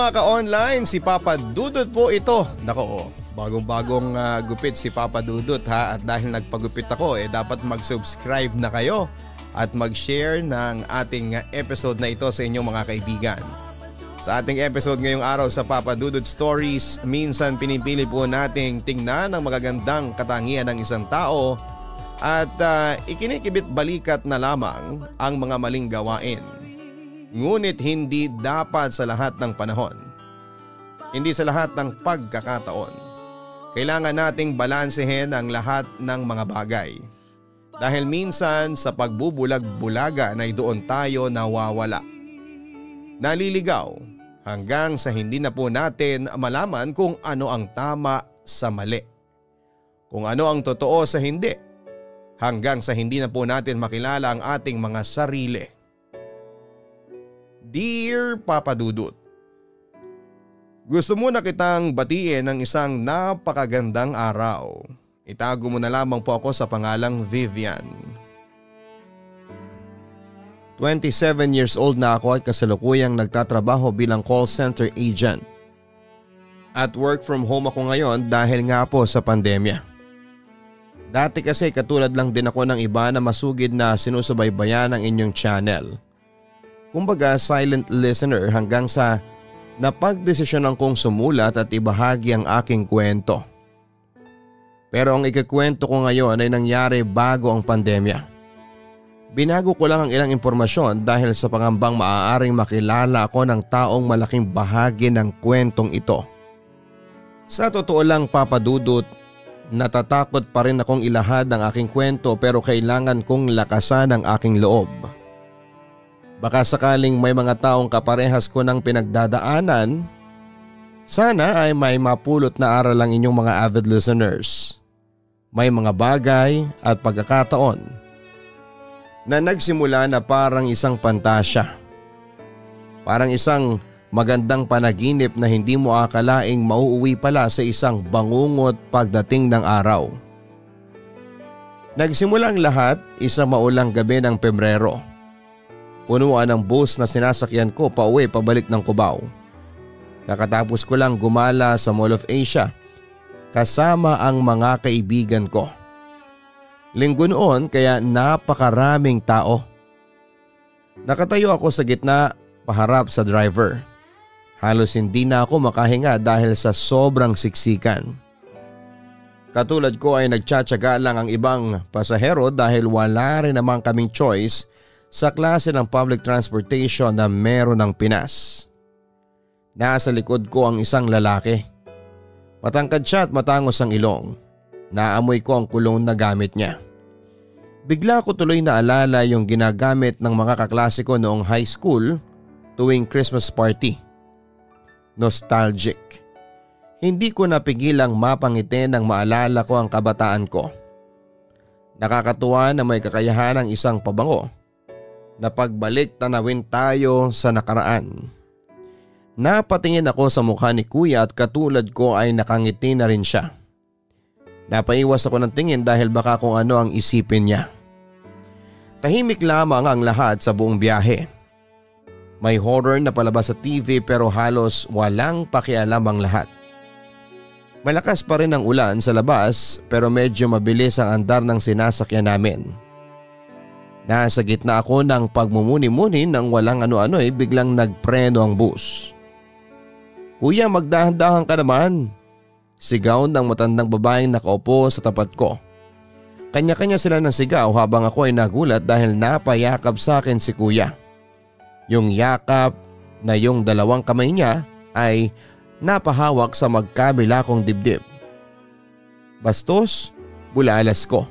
mga ka-online, si Papa Dudut po ito. Nako, bagong-bagong gupit si Papa Dudut ha. At dahil nagpagupit ako, dapat mag-subscribe na kayo at mag-share ng ating episode na ito sa inyong mga kaibigan. Sa ating episode ngayong araw sa Papa Dudut Stories, minsan pinipili po nating tingnan ang magagandang katangian ng isang tao at ikinikibit balikat na lamang ang mga maling gawain. Ngunit hindi dapat sa lahat ng panahon. Hindi sa lahat ng pagkakataon. Kailangan nating balansehin ang lahat ng mga bagay. Dahil minsan sa pagbubulag-bulagan ay doon tayo nawawala. Naliligaw hanggang sa hindi na po natin malaman kung ano ang tama sa mali. Kung ano ang totoo sa hindi. Hanggang sa hindi na po natin makilala ang ating mga sarili. Dear Papa Dudut, gusto muna kitang batiin ng isang napakagandang araw. Itago mo na lamang po ako sa pangalang Vivian. 27 years old na ako at kasalukuyang nagtatrabaho bilang call center agent. At work from home ako ngayon dahil nga po sa pandemya. Dati kasi katulad lang din ako ng iba na masugid na sinusubaybayan ang inyong channel. Kumbaga silent listener hanggang sa napagdesisyonan kong sumulat at ibahagi ang aking kwento. Pero ang ikikwento ko ngayon ay nangyari bago ang pandemya. Binago ko lang ang ilang impormasyon dahil sa pangambang maaaring makilala ako ng taong malaking bahagi ng kwentong ito. Sa totoo lang Papa Dudut, natatakot pa rin akong ilahad ang aking kwento pero kailangan kong lakasan ang aking loob. Baka sakaling may mga taong kaparehas ko ng pinagdadaanan, sana ay may mapulot na aral ang inyong mga avid listeners. May mga bagay at pagkakataon na nagsimula na parang isang pantasya. Parang isang magandang panaginip na hindi mo akalaing mauuwi pala sa isang bangungot pagdating ng araw. Nagsimula ang lahat isang maulang gabi ng Pebrero. Punuan ang bus na sinasakyan ko pauwi pabalik ng Cubao. Kakatapos ko lang gumala sa Mall of Asia kasama ang mga kaibigan ko. Linggo noon kaya napakaraming tao. Nakatayo ako sa gitna paharap sa driver. Halos hindi na ako makahinga dahil sa sobrang siksikan. Katulad ko ay nagtsatsaga lang ang ibang pasahero dahil wala rin namang kaming choice sa klase ng public transportation na meron ng Pinas. Nasa likod ko ang isang lalaki. Matangkad siya at matangos ang ilong. Naamoy ko ang kulong na gamit niya. Bigla ko tuloy naalala yung ginagamit ng mga kaklase ko noong high school tuwing Christmas party. Nostalgic. Hindi ko napigilang mapangiti nang maalala ko ang kabataan ko. Nakakatuwa na may kakayahan ng isang pabango na pagbalik tanawin tayo sa nakaraan. Napatingin ako sa mukha ni Kuya at katulad ko ay nakangiti na rin siya. Napaiwas ako ng tingin dahil baka kung ano ang isipin niya. Tahimik lamang ang lahat sa buong biyahe. May horror na palabas sa TV pero halos walang pakialam ang lahat. Malakas pa rin ang ulan sa labas pero medyo mabilis ang andar ng sinasakyan namin. Nasa gitna ako ng pagmumuni-muni nang walang ano-ano biglang nagpreno ang bus. Kuya, magdahan-dahan ka naman. Sigaw ng matandang babaeng nakaupo sa tapat ko. Kanya-kanya sila ng sigaw habang ako ay nagulat dahil napayakap sa akin si Kuya. Yung yakap na yung dalawang kamay niya ay napahawak sa magkabila kong dibdib. Bastos, bulalas ko.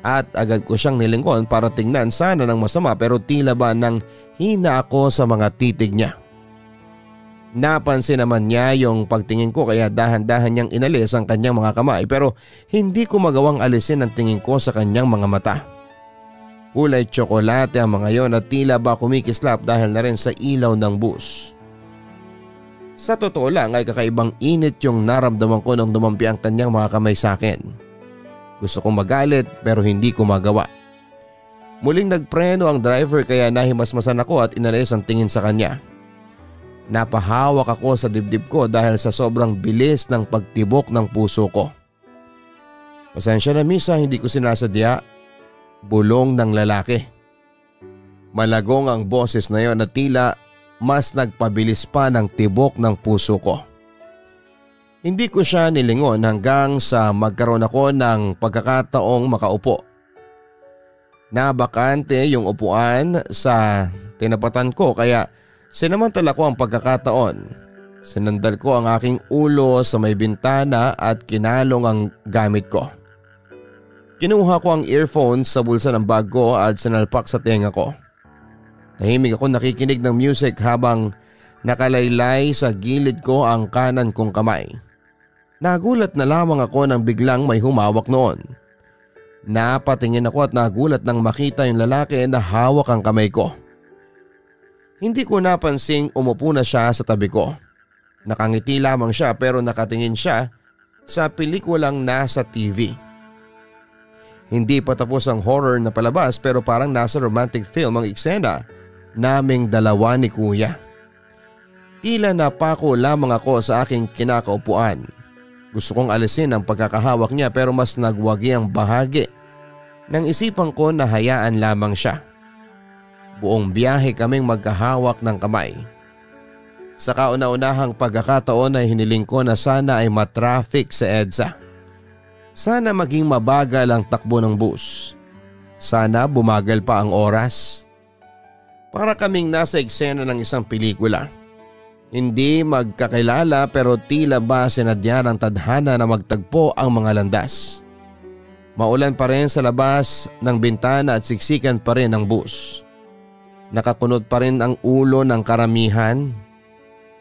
At agad ko siyang nilingon para tingnan sana ng masama pero tila ba nang hina ako sa mga titig niya. Napansin naman niya yung pagtingin ko kaya dahan-dahan niyang inalis ang kanyang mga kamay pero hindi ko magawang alisin ang tingin ko sa kanyang mga mata. Kulay tsokolate ang mga yon at tila ba kumikislap dahil na rin sa ilaw ng bus. Sa totoo lang ay kakaibang init yung naramdaman ko nang dumampi ang kanyang mga kamay sa akin. Gusto kong magalit pero hindi ko magawa. Muling nagpreno ang driver kaya nahimasmasan ako at inalis ang tingin sa kanya. Napahawak ako sa dibdib ko dahil sa sobrang bilis ng pagtibok ng puso ko. Pasensya na Misa, hindi ko sinasadya. Bulong ng lalaki. Malagong ang boses na yon at tila mas nagpabilis pa ng tibok ng puso ko. Hindi ko siya nilingon hanggang sa magkaroon ako ng pagkakataong makaupo. Nabakante yung upuan sa tinapatan ko kaya sinamantala ko ang pagkakataon. Sinandal ko ang aking ulo sa may bintana at kinalong ang gamit ko. Kinuha ko ang earphones sa bulsa ng bag ko at sinalpak sa tenga ko. Tahimik ako nakikinig ng music habang nakalaylay sa gilid ko ang kanan kong kamay. Nagulat na lamang ako nang biglang may humawak noon. Napatingin ako at nagulat nang makita yung lalaki na hawak ang kamay ko. Hindi ko napansing umupo na siya sa tabi ko. Nakangiti lamang siya pero nakatingin siya sa pelikulang nasa TV. Hindi pa tapos ang horror na palabas pero parang nasa romantic film ang eksena naming dalawa ni Kuya. Tila napako lamang ako sa aking kinakaupuan. Gusto kong alisin ang pagkakahawak niya pero mas nagwagi ang bahagi ng isipan ko na hayaan lamang siya. Buong biyahe kaming magkahawak ng kamay. Sa kauna-unahang pagkakataon ay hiniling ko na sana ay matraffic sa EDSA. Sana maging mabagal ang takbo ng bus. Sana bumagal pa ang oras. Para kaming nasa eksena ng isang pelikula. Hindi magkakilala pero tila ba sinadya ng tadhana na magtagpo ang mga landas. Maulan pa rin sa labas ng bintana at siksikan pa rin ang bus. Nakakunot pa rin ang ulo ng karamihan.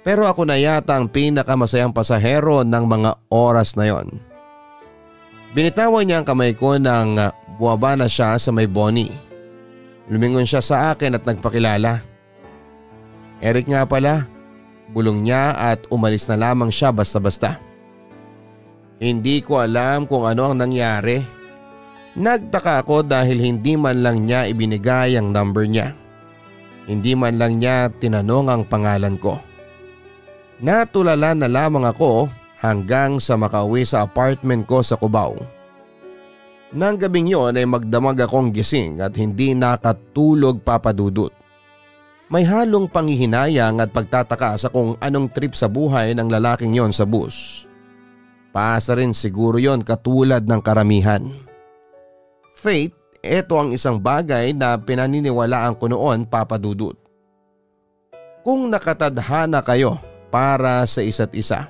Pero ako na yata ang pinakamasayang pasahero ng mga oras na yon. Binitawan niya ang kamay ko nang buwaba na siya sa may boni. Lumingon siya sa akin at nagpakilala. Eric nga pala, bulong niya at umalis na lamang siya basta-basta. Hindi ko alam kung ano ang nangyari. Nagtaka ako dahil hindi man lang niya ibinigay ang number niya. Hindi man lang niya tinanong ang pangalan ko. Natulala na lamang ako hanggang sa makauwi sa apartment ko sa Cubao. Nang gabing yon ay magdamag akong gising at hindi nakatulog papadudot. May halong panghihinayang at pagtataka sa kung anong trip sa buhay ng lalaking yon sa bus. Paasa rin siguro yon katulad ng karamihan. Fate, ito ang isang bagay na pinaniniwalaan ko noon papadudot. Kung nakatadhana kayo para sa isa't isa,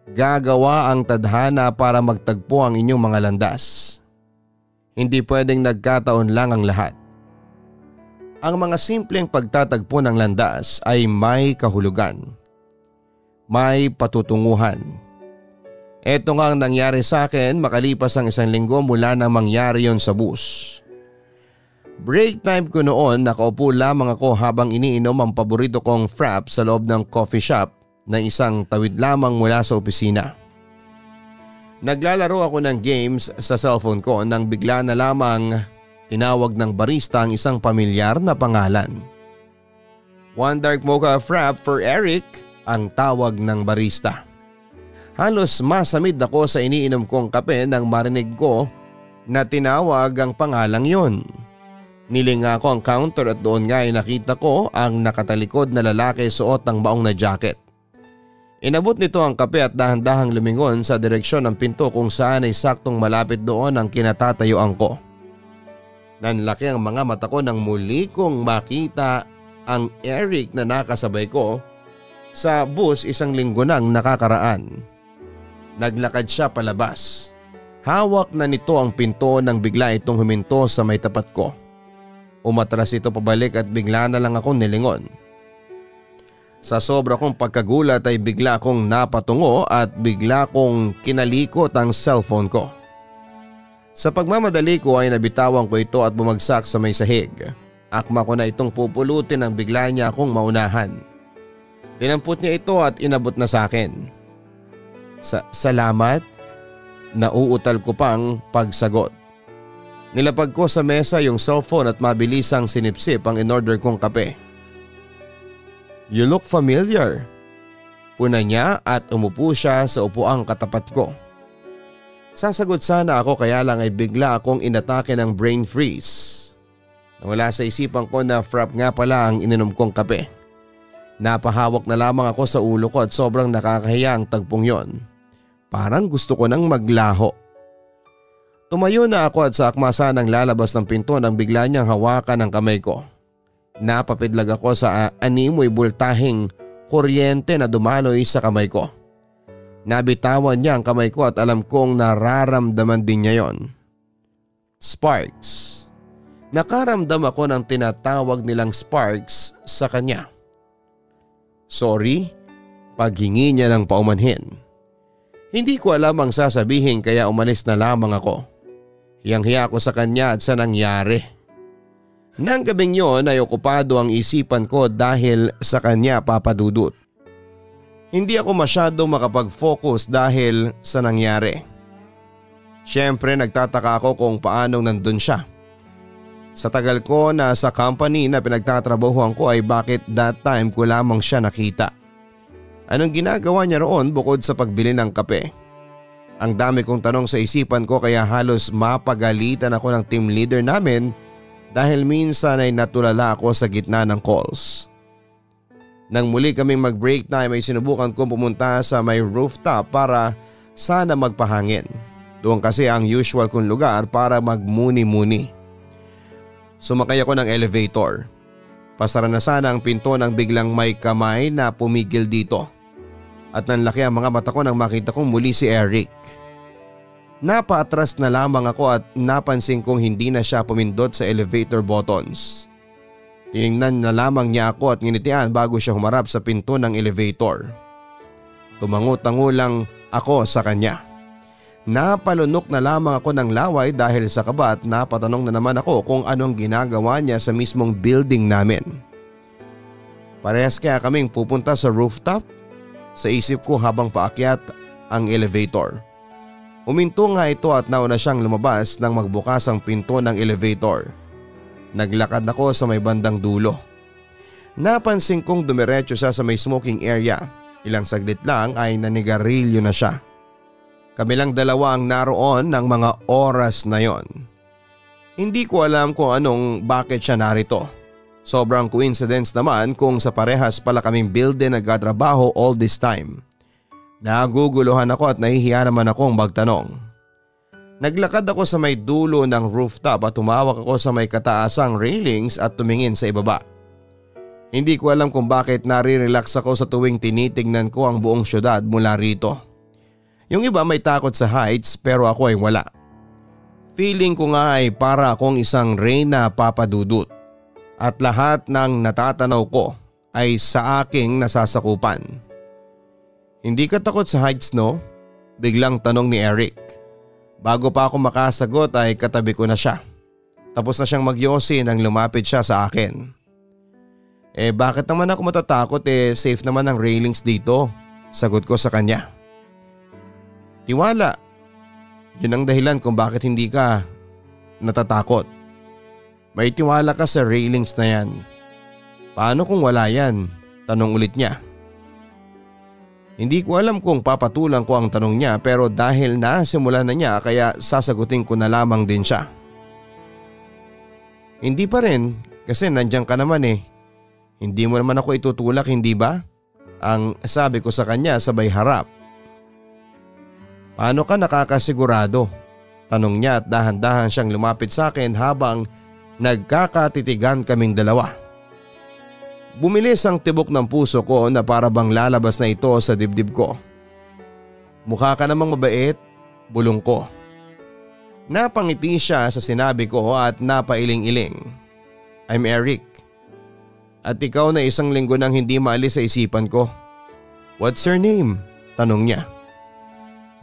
gagawa ang tadhana para magtagpo ang inyong mga landas. Hindi pwedeng nagkataon lang ang lahat. Ang mga simpleng pagtatagpo ng landas ay may kahulugan. May patutunguhan. Ito nga ang nangyari sa akin makalipas ang 1 linggo mula nang mangyari yon sa bus. Break time ko noon, nakaupo lamang ako habang iniinom ang paborito kong frap sa loob ng coffee shop na isang tawid lamang mula sa opisina. Naglalaro ako ng games sa cellphone ko nang bigla na lamang tinawag ng barista ang isang pamilyar na pangalan. "One dark mocha frap for Eric," ang tawag ng barista. Halos masamid ako sa iniinom kong kape nang marinig ko na tinawag ang pangalang yon. Nilinga ko ang counter at doon nga ay nakita ko ang nakatalikod na lalaki suot ng baong na jacket. Inabot nito ang kape at dahan-dahang lumingon sa direksyon ng pinto kung saan ay saktong malapit doon ang kinatatayuan ko. Nanlaki ang mga mata ko nang muli kong makita ang Eric na nakasabay ko sa bus 1 linggo nang nakakaraan. Naglakad siya palabas. Hawak na nito ang pinto nang bigla itong huminto sa may tapat ko. Umatras ito pabalik at bigla na lang akong nilingon. Sa sobra kong pagkagulat ay bigla akong napatungo at bigla kong kinalikot ang cellphone ko. Sa pagmamadali ko ay nabitawan ko ito at bumagsak sa may sahig. Akma ko na itong pupulutin nang bigla niya akong maunahan. Dinampot niya ito at inabot na sa akin. Salamat? Nauutal ko pang pagsagot. Nilapag ko sa mesa yung cellphone at mabilisang sinipsip ang in-order kong kape. "You look familiar." Puna niya at umupo siya sa upuang katapat ko. Sasagot sana ako kaya lang ay bigla akong inatake ng brain freeze. Nawala sa isipan ko na frap nga pala ang ininom kong kape. Napahawak na lamang ako sa ulo ko at sobrang nakakahiya ang tagpong yon. Parang gusto ko nang maglaho. Tumayo na ako at sa akmasa ng lalabas ng pinto nang bigla niyang hawakan ang kamay ko. Napapidlag ako sa animoy bultahing kuryente na dumaloy sa kamay ko. Nabitawan niya ang kamay ko at alam kong nararamdaman din niya yon. Sparks. Nakaramdam ako ng tinatawag nilang sparks sa kanya. Sorry, paghingi niya ng paumanhin. Hindi ko alam ang sasabihin kaya umalis na lamang ako. Hiyang-hiya ako sa kanya at sa nangyari. Nang gabing yon ay okupado ang isipan ko dahil sa kanya, Papa Dudut. Hindi ako masyado makapag-focus dahil sa nangyari. Siyempre nagtataka ako kung paanong nandun siya. Sa tagal ko na sa company na pinagtatrabahuhan ko ay bakit that time ko lamang siya nakita. Anong ginagawa niya roon bukod sa pagbili ng kape? Ang dami kong tanong sa isipan ko kaya halos mapagalitan ako ng team leader namin dahil minsan ay natulala ako sa gitna ng calls. Nang muli kaming mag-break time ay sinubukan kong pumunta sa may rooftop para sana magpahangin. Doon kasi ang usual kong lugar para magmuni-muni. Sumakay ako ng elevator. Pasara na sana ang pinto nang biglang may kamay na pumigil dito. At nanlaki ang mga mata ko nang makita kong muli si Eric. Napaatras na lamang ako at napansin kong hindi na siya pumindot sa elevator buttons. Tiningnan na lamang niya ako at nginitian bago siya humarap sa pinto ng elevator. Tumango-tango lang ako sa kanya. Napalunok na lamang ako ng laway dahil sa kaba at napatanong na naman ako kung anong ginagawa niya sa mismong building namin. Parehas kaya kaming pupunta sa rooftop? Sa isip ko habang paakyat ang elevator. Huminto nga ito at nauna siyang lumabas nang magbukas ang pinto ng elevator. Naglakad ako sa may bandang dulo. Napansin kong dumiretso siya sa may smoking area. Ilang saglit lang ay nanigarilyo na siya. Kami lang dalawa ang naroon ng mga oras na yon. Hindi ko alam kung bakit siya narito. Sobrang coincidence naman kung sa parehas pala kaming building nagkatrabaho all this time. Naguguluhan ako at nahihiya naman akong magtanong. Naglakad ako sa may dulo ng rooftop at tumawak ako sa may kataasang railings at tumingin sa ibaba. Hindi ko alam kung bakit nare-relax ako sa tuwing tinitignan ko ang buong syudad mula rito. Yung iba may takot sa heights pero ako ay wala. Feeling ko nga ay para akong isang reyna, Papa Dudut. At lahat ng natatanaw ko ay sa aking nasasakupan. Hindi ka takot sa heights, no? Biglang tanong ni Eric. Bago pa ako makasagot ay katabi ko na siya. Tapos na siyang magyosi nang lumapit siya sa akin. Bakit naman ako matatakot, safe naman ang railings dito, sagot ko sa kanya. Tiwala. Yun ang dahilan kung bakit hindi ka natatakot. May tiwala ka sa railings na yan. Paano kung wala yan? Tanong ulit niya. Hindi ko alam kung papatulan ko ang tanong niya pero dahil nasimulan na niya kaya sasagutin ko na lamang din siya. Hindi pa rin kasi nandiyan ka naman eh. Hindi mo naman ako itutulak, hindi ba? Ang sabi ko sa kanya sabay harap. Paano ka nakakasigurado? Tanong niya at dahan-dahan siyang lumapit sa akin habang nagkakatitigan kaming dalawa. Bumilis ang tibok ng puso ko na para bang lalabas na ito sa dibdib ko. Mukha ka namang mabait, bulong ko. Napangiti siya sa sinabi ko at napailing-iling. I'm Eric. At ikaw na isang linggo nang hindi maalis sa isipan ko. What's your name? Tanong niya.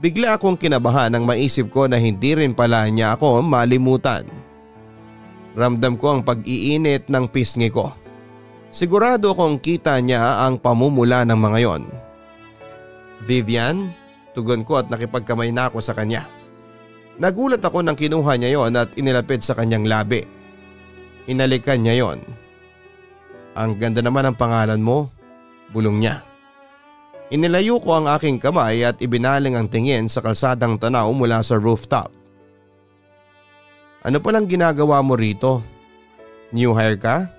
Bigla akong kinabahan nang maisip ko na hindi rin pala niya ako malimutan. Ramdam ko ang pag-iinit ng pisngi ko. Sigurado akong kita niya ang pamumula ng mga yon. Vivian? Tugon ko at nakipagkamay na ako sa kanya. Nagulat ako nang kinuha niya yon at inilapit sa kanyang labi. Inalikan niya yon. Ang ganda naman ang pangalan mo. bulong niya. Inilayo ko ang aking kamay at ibinaling ang tingin sa kalsadang tanaw mula sa rooftop. Ano palang ginagawa mo rito? New hire ka?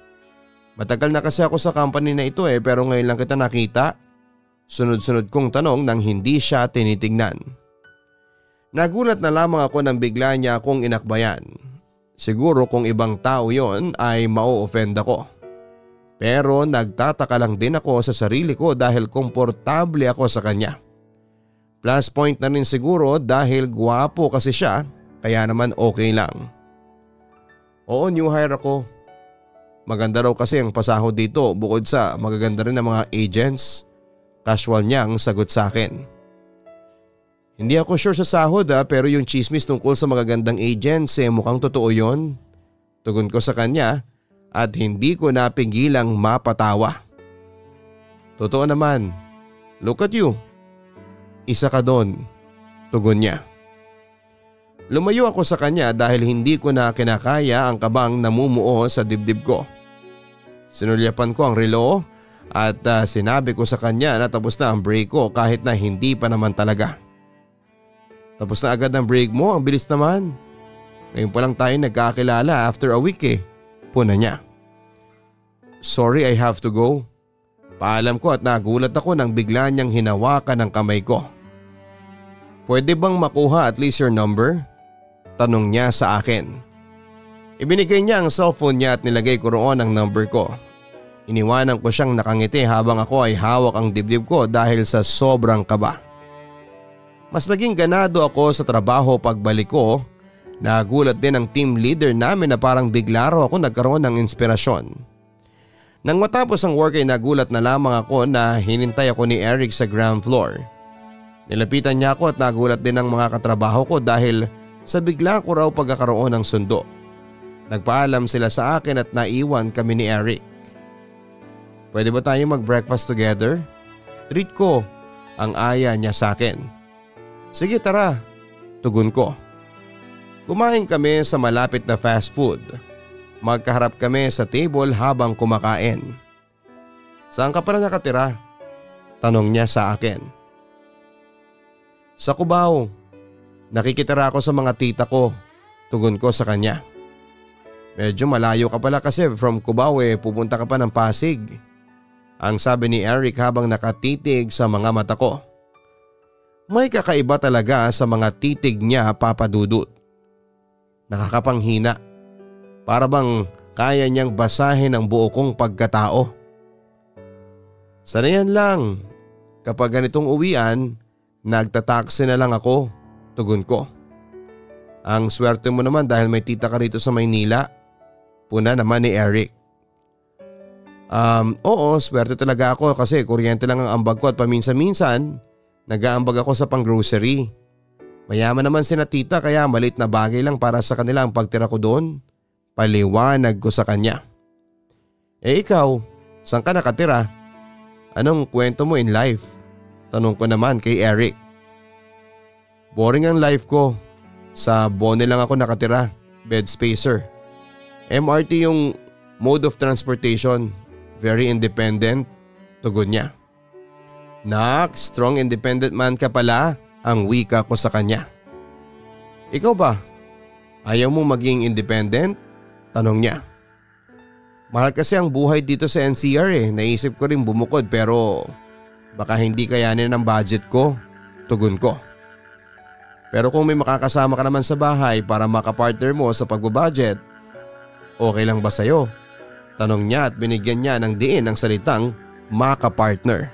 Matagal na kasi ako sa company na ito pero ngayon lang kita nakita. Sunod-sunod kong tanong nang hindi siya tinitignan. Nagulat na lamang ako nang bigla niya akong inakbayan. Siguro kung ibang tao yon ay mau-offend ako. Pero nagtataka lang din ako sa sarili ko dahil komportable ako sa kanya. Plus point na rin siguro dahil gwapo kasi siya, kaya naman okay lang. Oo, new hire ako. Maganda raw kasi ang pasahod dito bukod sa magaganda rin ang mga agents. Casual niyang sagot sa akin. Hindi ako sure sa sahod pero yung chismis tungkol sa magagandang agents mukhang totoo yon. Tugon ko sa kanya at hindi ko napigilang mapatawa. Totoo naman. Look at you. Isa ka doon. Tugon niya. Lumayo ako sa kanya dahil hindi ko na kinakaya ang kabang namumuo sa dibdib ko. Sinulyapan ko ang relo at sinabi ko sa kanya na tapos na ang break ko kahit na hindi pa naman talaga. Tapos na agad ang break mo, ang bilis naman. Ngayon pa lang tayo nagkakilala after a week Puna niya. Sorry, I have to go. Paalam ko at nagulat ako nang bigla niyang hinawakan ang kamay ko. Pwede bang makuha at least your number? Tanong niya sa akin. Ibinigay niya ang cellphone niya at nilagay ko roon ang number ko. Iniwanan ko siyang nakangiti habang ako ay hawak ang dibdib ko dahil sa sobrang kaba. Mas naging ganado ako sa trabaho pagbalik ko. Nagulat din ang team leader namin na parang bigla raw ako nagkaroon ng inspirasyon. Nang matapos ang work ay nagulat na lamang ako na hinintay ako ni Eric sa ground floor. Nilapitan niya ako at nagulat din ang mga katrabaho ko dahil sa bigla ko raw pagkakaroon ng sundo. Nagpaalam sila sa akin at naiwan kami ni Eric. Pwede ba tayong mag-breakfast together? Treat ko, ang aya niya sa akin. Sige tara, tugon ko. Kumain kami sa malapit na fast food. Magkaharap kami sa table habang kumakain. Saan ka pala nakatira? Tanong niya sa akin. Sa Cubao. Nakikitira ako sa mga tita ko. Tugon ko sa kanya. Medyo malayo ka pala kasi from Cubao pupunta ka pa ng Pasig. Ang sabi ni Eric habang nakatitig sa mga mata ko. May kakaiba talaga sa mga titig niya, Papa Dudut. Nakakapanghina. Para bang kaya niyang basahin ang buo kong pagkatao. Sanayan lang. Kapag ganitong uwian, nagtataksi na lang ako. Tugon ko. Ang swerte mo naman dahil may tita ka rito sa Maynila. Puna naman ni Eric. Oo, swerte talaga ako kasi kuryente lang ang ambag ko at paminsan-minsan nag-aambag ako sa pang-grocery. Mayaman naman sina tita kaya malit na bagay lang para sa kanila ang pagtira ko doon. Paliwanag ko sa kanya. Ikaw, saan ka nakatira? Anong kwento mo in life? Tanong ko naman kay Eric. Boring ang life ko. Sa Bone lang ako nakatira, bed spacer. MRT yung mode of transportation. Very independent, tugon niya. Nak, strong independent man ka pala, ang wika ko sa kanya. Ikaw ba? Ayaw mo maging independent? Tanong niya. Mahal kasi ang buhay dito sa NCR Naisip ko rin bumukod pero baka hindi kayanin ng budget ko, tugon ko. Pero kung may makakasama ka naman sa bahay para makapartner mo sa pagbabudget, okay lang ba sa'yo? Tanong niya at binigyan niya ng diin ang salitang makapartner.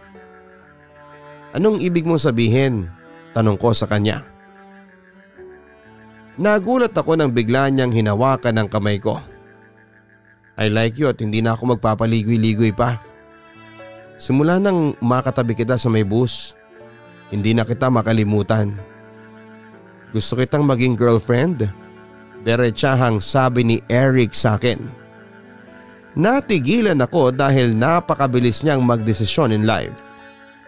Anong ibig mong sabihin? Tanong ko sa kanya. Nagulat ako nang bigla niyang hinawakan ang kamay ko. I like you at hindi na ako magpapaligoy-ligoy pa. Simula nang makatabi kita sa may bus, hindi na kita makalimutan. Gusto kitang maging girlfriend? Diretsahang sabi ni Eric sa akin. Natigilan ako dahil napakabilis niyang magdesisyon in life.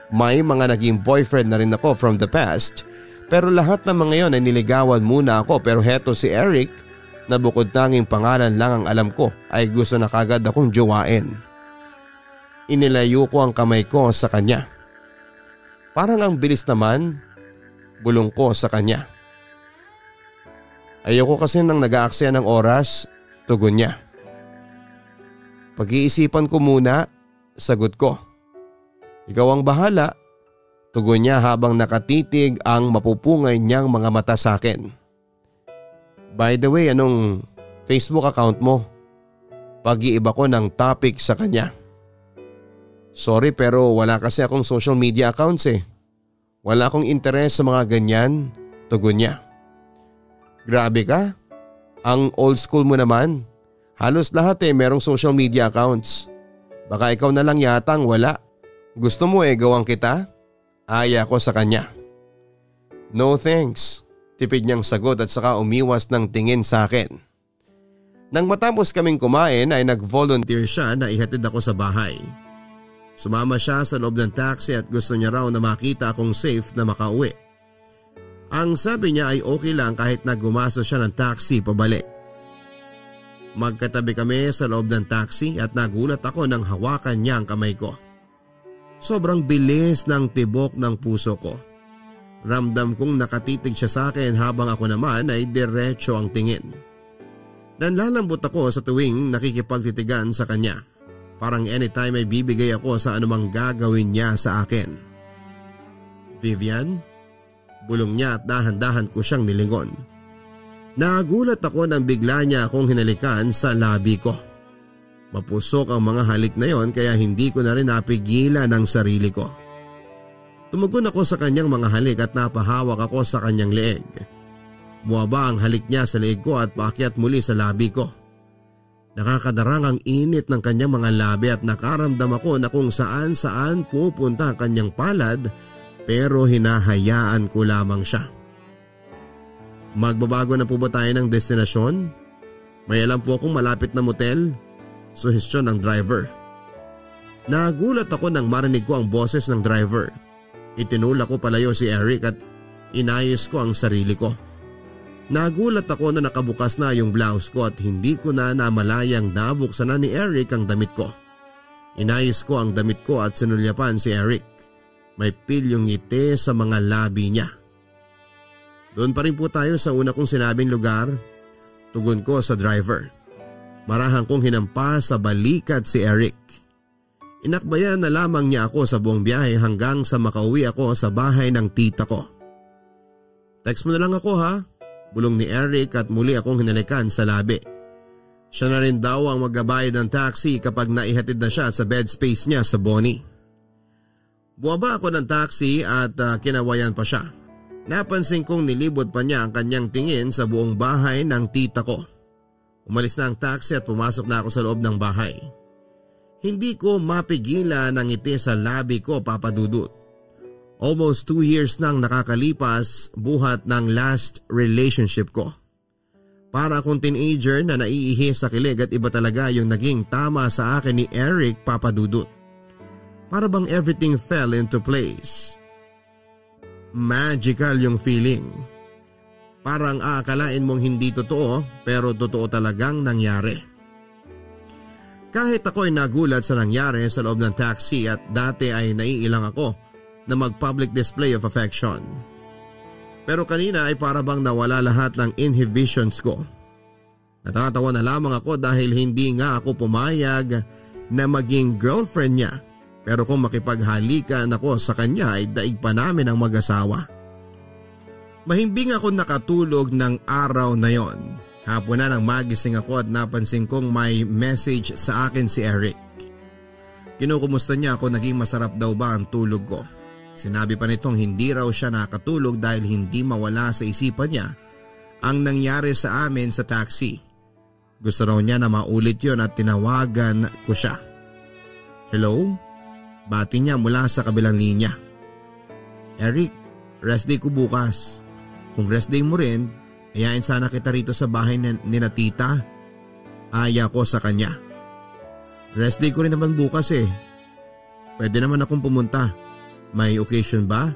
May mga naging boyfriend na rin ako from the past pero lahat ng mga yon ay niligawan muna ako pero heto si Eric na bukod tanging pangalan lang ang alam ko ay gusto na kagad akong jowain. inilayo ko ang kamay ko sa kanya. Parang ang bilis naman, bulong ko sa kanya. Ayoko kasi nang nag-aaksaya ng oras, tugon niya. Pag-iisipan ko muna, sagot ko. Ikaw ang bahala, tugon niya habang nakatitig ang mapupungay niyang mga mata sa akin. By the way, anong Facebook account mo? Pag-iiba ko ng topic sa kanya. Sorry pero wala kasi akong social media accounts eh. Wala akong interes sa mga ganyan, tugon niya. Grabe ka, ang old school mo naman. Halos lahat merong social media accounts. Baka ikaw na lang yatang wala. Gusto mo gawang kita? Aya ko sa kanya. No thanks, tipid niyang sagot at saka umiwas ng tingin sa akin. Nang matapos kaming kumain ay nag-volunteer siya na ihatid ako sa bahay. Sumama siya sa loob ng taxi at gusto niya raw na makita akong safe na makauwi. Ang sabi niya ay okay lang kahit na gumasto siya ng taxi pabalik. Magkatabi kami sa loob ng taxi at nagulat ako nang hawakan niya ang kamay ko. Sobrang bilis ng tibok ng puso ko. Ramdam kong nakatitig siya sa akin habang ako naman ay diretso ang tingin. Nanlalambot ako sa tuwing nakikipagtitigan sa kanya. Parang anytime ay bibigay ako sa anumang gagawin niya sa akin. Vivian? Bulong niya at dahan-dahan ko siyang nilingon. Nagulat ako nang bigla niya akong hinalikan sa labi ko. Mapusok ang mga halik na yon kaya hindi ko na rin napigilan ang sarili ko. Tumugon ako sa kanyang mga halik at napahawak ako sa kanyang leeg. Buwaba ang halik niya sa leeg ko at paakyat muli sa labi ko. Nakakadarang ang init ng kanyang mga labi at nakaramdam ako na kung saan pupunta ang kanyang palad pero hinahayaan ko lamang siya. Magbabago na po ba tayo ng destinasyon? May alam po akong malapit na motel. Suhestyon ng driver. Nagulat ako nang marinig ko ang boses ng driver. Itinulak ko palayo si Eric at inayos ko ang sarili ko. Nagulat ako na nakabukas na yung blouse ko at hindi ko na namalayang nabuksan na ni Eric ang damit ko. Inayos ko ang damit ko at sinulyapan si Eric. May pilyong ngiti sa mga labi niya. Doon pa rin po tayo sa una kong sinabing lugar. Tugon ko sa driver. Marahang kong hinampas sa balikat si Eric. Inakbayan na lamang niya ako sa buong biyahe hanggang sa makauwi ako sa bahay ng tita ko. Text mo na lang ako ha, bulong ni Eric at muli akong hinalikan sa labi. Siya na rin daw ang magbabayad ng taxi kapag naihatid na siya sa bed space niya sa Bonnie. Buwaba ako ng taxi at kinawayan pa siya. Napansin kong nilibot pa niya ang kanyang tingin sa buong bahay ng tita ko. Umalis na ang taxi at pumasok na ako sa loob ng bahay. Hindi ko mapigilan ang ngiti sa labi ko, Papa Dudut. Almost 2 years nang nakakalipas buhat ng last relationship ko. Para akong teenager na naiihi sa kilig at iba talaga yung naging tama sa akin ni Eric, Papa Dudut. Para bang everything fell into place. Magical yung feeling. Parang aakalain mong hindi totoo pero totoo talagang nangyari. Kahit ako ay nagulat sa nangyari sa loob ng taxi at dati ay naiilang ako na mag-public display of affection. Pero kanina ay para bang nawala lahat ng inhibitions ko. Natatawa na lamang ako dahil hindi nga ako pumayag na maging girlfriend niya. Pero kung makipaghalikan ako sa kanya ay daig pa namin ang mag-asawa. Mahimbing ako nakatulog ng araw na yon. Hapon na nang magising ako at napansin kong may message sa akin si Eric. Kinukumusta niya ako, naging masarap daw ba ang tulog ko. Sinabi pa nitong hindi raw siya nakatulog dahil hindi mawala sa isipan niya ang nangyari sa amin sa taxi. Gusto raw niya na maulit yon at tinawagan ko siya. Hello? Bati niya mula sa kabilang linya. Eric, rest day ko bukas. Kung rest day mo rin, ayain sana kita rito sa bahay ni na tita. Aya ko sa kanya. Rest day ko rin naman bukas eh. Pwede naman akong pumunta. May occasion ba?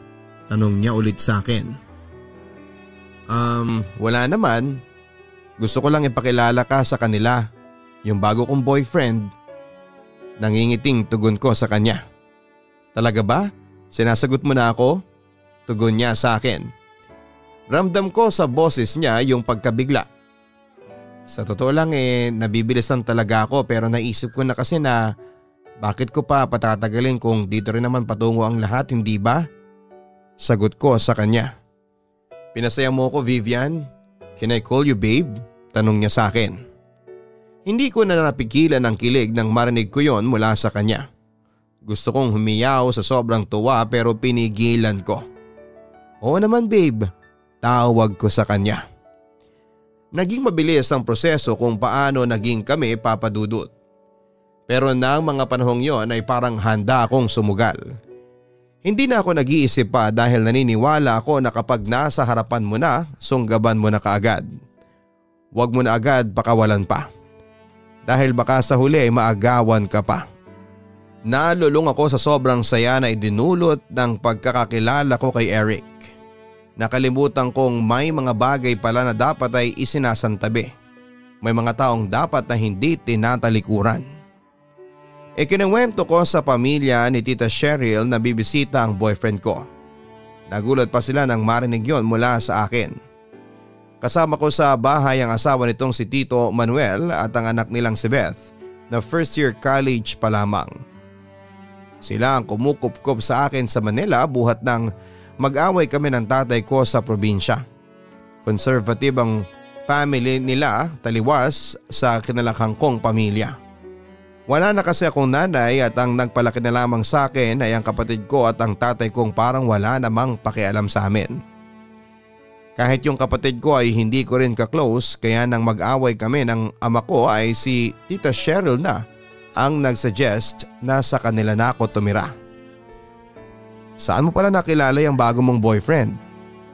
Tanong niya ulit sa akin. Wala naman. Gusto ko lang ipakilala ka sa kanila. Yung bago kong boyfriend. Nangingiting tugon ko sa kanya. Talaga ba? Sinasagot mo na ako? Tugon niya sa akin. Ramdam ko sa boses niya yung pagkabigla. Sa totoo lang nabibilisan talaga ako pero naisip ko na kasi na bakit ko pa patatagalin kung dito rin naman patungo ang lahat, hindi ba? Sagot ko sa kanya. Pinasaya mo ko, Vivian. Can I call you babe? Tanong niya sa akin. Hindi ko na napigilan ang kilig nang marinig ko yon mula sa kanya. Gusto kong humiyaw sa sobrang tuwa pero pinigilan ko. Oo naman babe, tawag ko sa kanya. Naging mabilis ang proseso kung paano naging kami papadudot. Pero nang mga panahong yon ay parang handa akong sumugal. Hindi na ako nag-iisip pa dahil naniniwala ako na kapag nasa harapan mo na, sunggaban mo na kaagad. Huwag mo na agad pakawalan pa. Dahil baka sa huli ay maagawan ka pa. Nalulung ako sa sobrang saya na idinulot ng pagkakakilala ko kay Eric. Nakalimutan kong may mga bagay pala na dapat ay isinasantabi. May mga taong dapat na hindi tinatalikuran. Ikinuwento ko sa pamilya ni Tita Cheryl na bibisita ang boyfriend ko. Nagulat pa sila nang marinig yon mula sa akin. Kasama ko sa bahay ang asawa nitong si Tito Manuel at ang anak nilang si Beth na first year college pa lamang. Sila ang kumukupkup sa akin sa Manila buhat ng mag-away kami ng tatay ko sa probinsya. Conservative ang family nila, taliwas sa kinalakhang kong pamilya. Wala na kasi akong nanay at ang nagpalaki na lamang sa akin ay ang kapatid ko at ang tatay kong parang wala namang pakialam sa amin. Kahit yung kapatid ko ay hindi ko rin ka-close kaya nang mag-away kami ng ama ko ay si Tita Cheryl na ang nagsuggest na sa kanila na ako tumira. Saan mo pala nakilala yung bago mong boyfriend?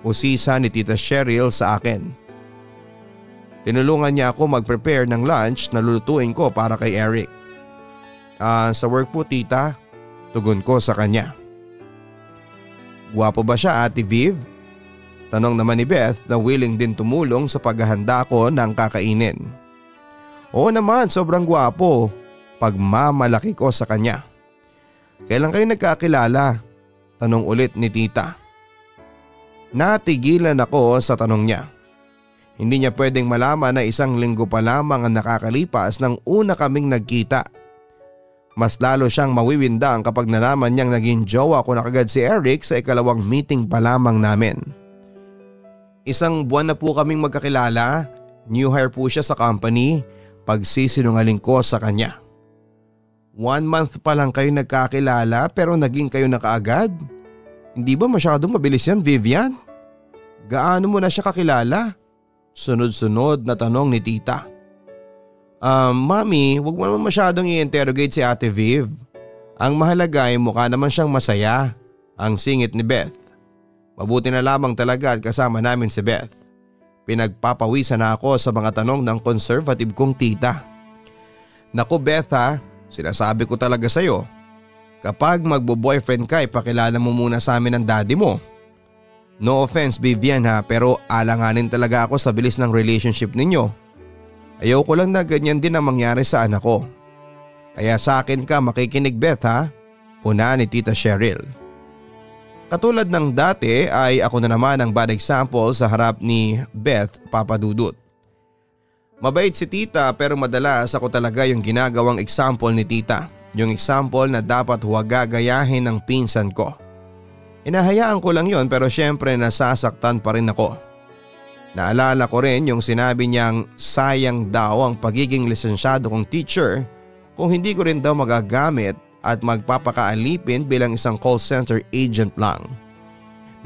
Usisa ni Tita Cheryl sa akin. Tinulungan niya ako mag-prepare ng lunch na lulutuin ko para kay Eric. Sa work po tita, tugon ko sa kanya. Gwapo ba siya Ate Viv? Tanong naman ni Beth na willing din tumulong sa paghahanda ko ng kakainin. Oo naman, sobrang gwapo. Pagmamalaki ko sa kanya. Kailan kayo nagkakilala? Tanong ulit ni tita. Natigilan ako sa tanong niya. Hindi niya pwedeng malaman na 1 linggo pa lamang ang nakakalipas nang una kaming nagkita. Mas lalo siyang mawiwindang kapag nalaman niyang naging jowa ko na kagad si Eric sa ikalawang meeting pa lamang namin. 1 buwan na po kaming magkakilala, new hire po siya sa company, pagsisinungaling ko sa kanya. 1 month pa lang kayo nagkakilala pero naging kayo na kaagad? Hindi ba masyadong mabilis yan, Vivian? Gaano mo na siya kakilala? Sunod-sunod na tanong ni tita. Mami, huwag mo naman masyadong i-interrogate si Ate Viv. Ang mahalaga ay mukha naman siyang masaya, ang singit ni Beth. Mabuti na lamang talaga at kasama namin si Beth. Pinagpapawisan na ako sa mga tanong ng conservative kong tita. Naku Beth ha, sinasabi ko talaga sa'yo. Kapag magbo-boyfriend ka, ipakilala mo muna sa amin ang daddy mo. No offense Vivian ha, pero alanganin talaga ako sa bilis ng relationship ninyo. Ayaw ko lang na ganyan din ang mangyari sa anak ko. Kaya sa akin ka makikinig Beth ha, puna ni Tita Cheryl. Katulad ng dati ay ako na naman ang bad example sa harap ni Beth Papadudut. Mabait si tita pero madalas ako talaga yung ginagawang example ni tita. Yung example na dapat huwag gagayahin ng pinsan ko. Hinahayaan ko lang yon pero syempre nasasaktan pa rin ako. Naalala ko rin yung sinabi niyang sayang daw ang pagiging lisensyado kong teacher kung hindi ko rin daw magagamit at magpapakaalipin bilang isang call center agent lang.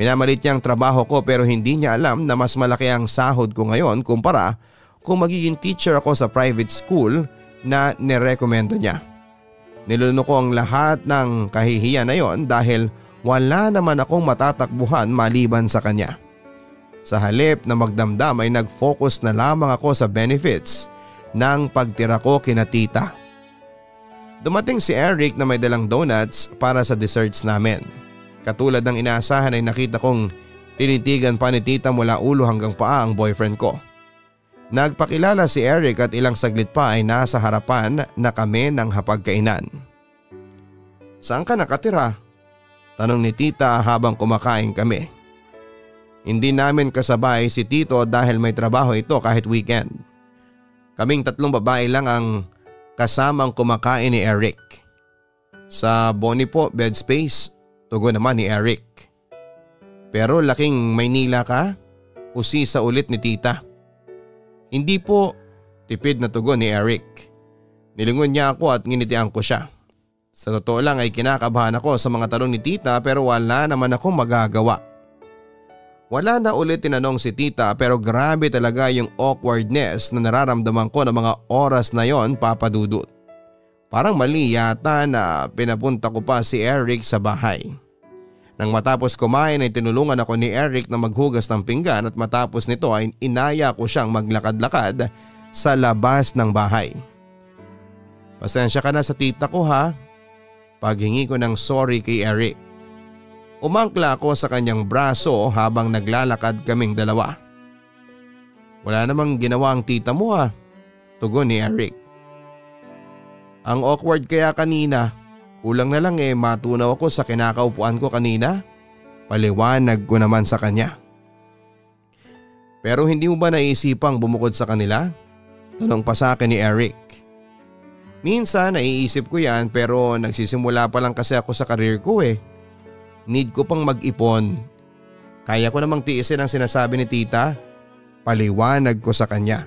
Minamalit niya ang trabaho ko pero hindi niya alam na mas malaki ang sahod ko ngayon kumpara kung magiging teacher ako sa private school na nirekomenda niya. Niluno ko ang lahat ng kahihiyan na yon dahil wala naman akong matatakbuhan maliban sa kanya. Sa halip na magdamdam ay nag-focus na lamang ako sa benefits ng pagtira ko kina tita. Dumating si Eric na may dalang donuts para sa desserts namin. Katulad ng inaasahan ay nakita kong tinitigan pa ni tita mula ulo hanggang paa ang boyfriend ko. Nagpakilala si Eric at ilang saglit pa ay nasa harapan na kami ng hapagkainan. "Saan ka nakatira?" tanong ni tita habang kumakain kami. Hindi namin kasabay si tito dahil may trabaho ito kahit weekend. Kaming 3 babae lang ang kasamang kumakain ni Eric. "Sa Bonnie po, bed space," tugon naman ni Eric. "Pero laking Maynila ka?" usisa ulit ni tita. "Hindi po," tipid na tugon ni Eric. Nilingon niya ako at nginitian ko siya. Sa totoo lang ay kinakabahan ako sa mga tanong ni tita pero wala naman akong magagawa. Wala na ulit tinanong si tita pero grabe talaga yung awkwardness na nararamdaman ko ng mga oras na yon, Papa Dudut. Parang mali yata na pinapunta ko pa si Eric sa bahay. Nang matapos kumain ay tinulungan ako ni Eric na maghugas ng pinggan at matapos nito ay inaya ko siyang maglakad-lakad sa labas ng bahay. "Pasensya ka na sa tita ko ha." Paghingi ko ng sorry kay Eric. Umangkla ako sa kanyang braso habang naglalakad kaming dalawa. "Wala namang ginawa ang tita mo ha," tugon ni Eric. "Ang awkward kaya kanina. Kulang na lang matunaw ako sa kinakaupuan ko kanina." Paliwanag ko naman sa kanya. "Pero hindi mo ba naisipang bumukod sa kanila?" tanong pa sa akin ni Eric. "Minsan naiisip ko yan pero nagsisimula pa lang kasi ako sa career ko Need ko pang mag-ipon. Kaya ko namang tiisin ang sinasabi ni tita." Paliwanag ko sa kanya.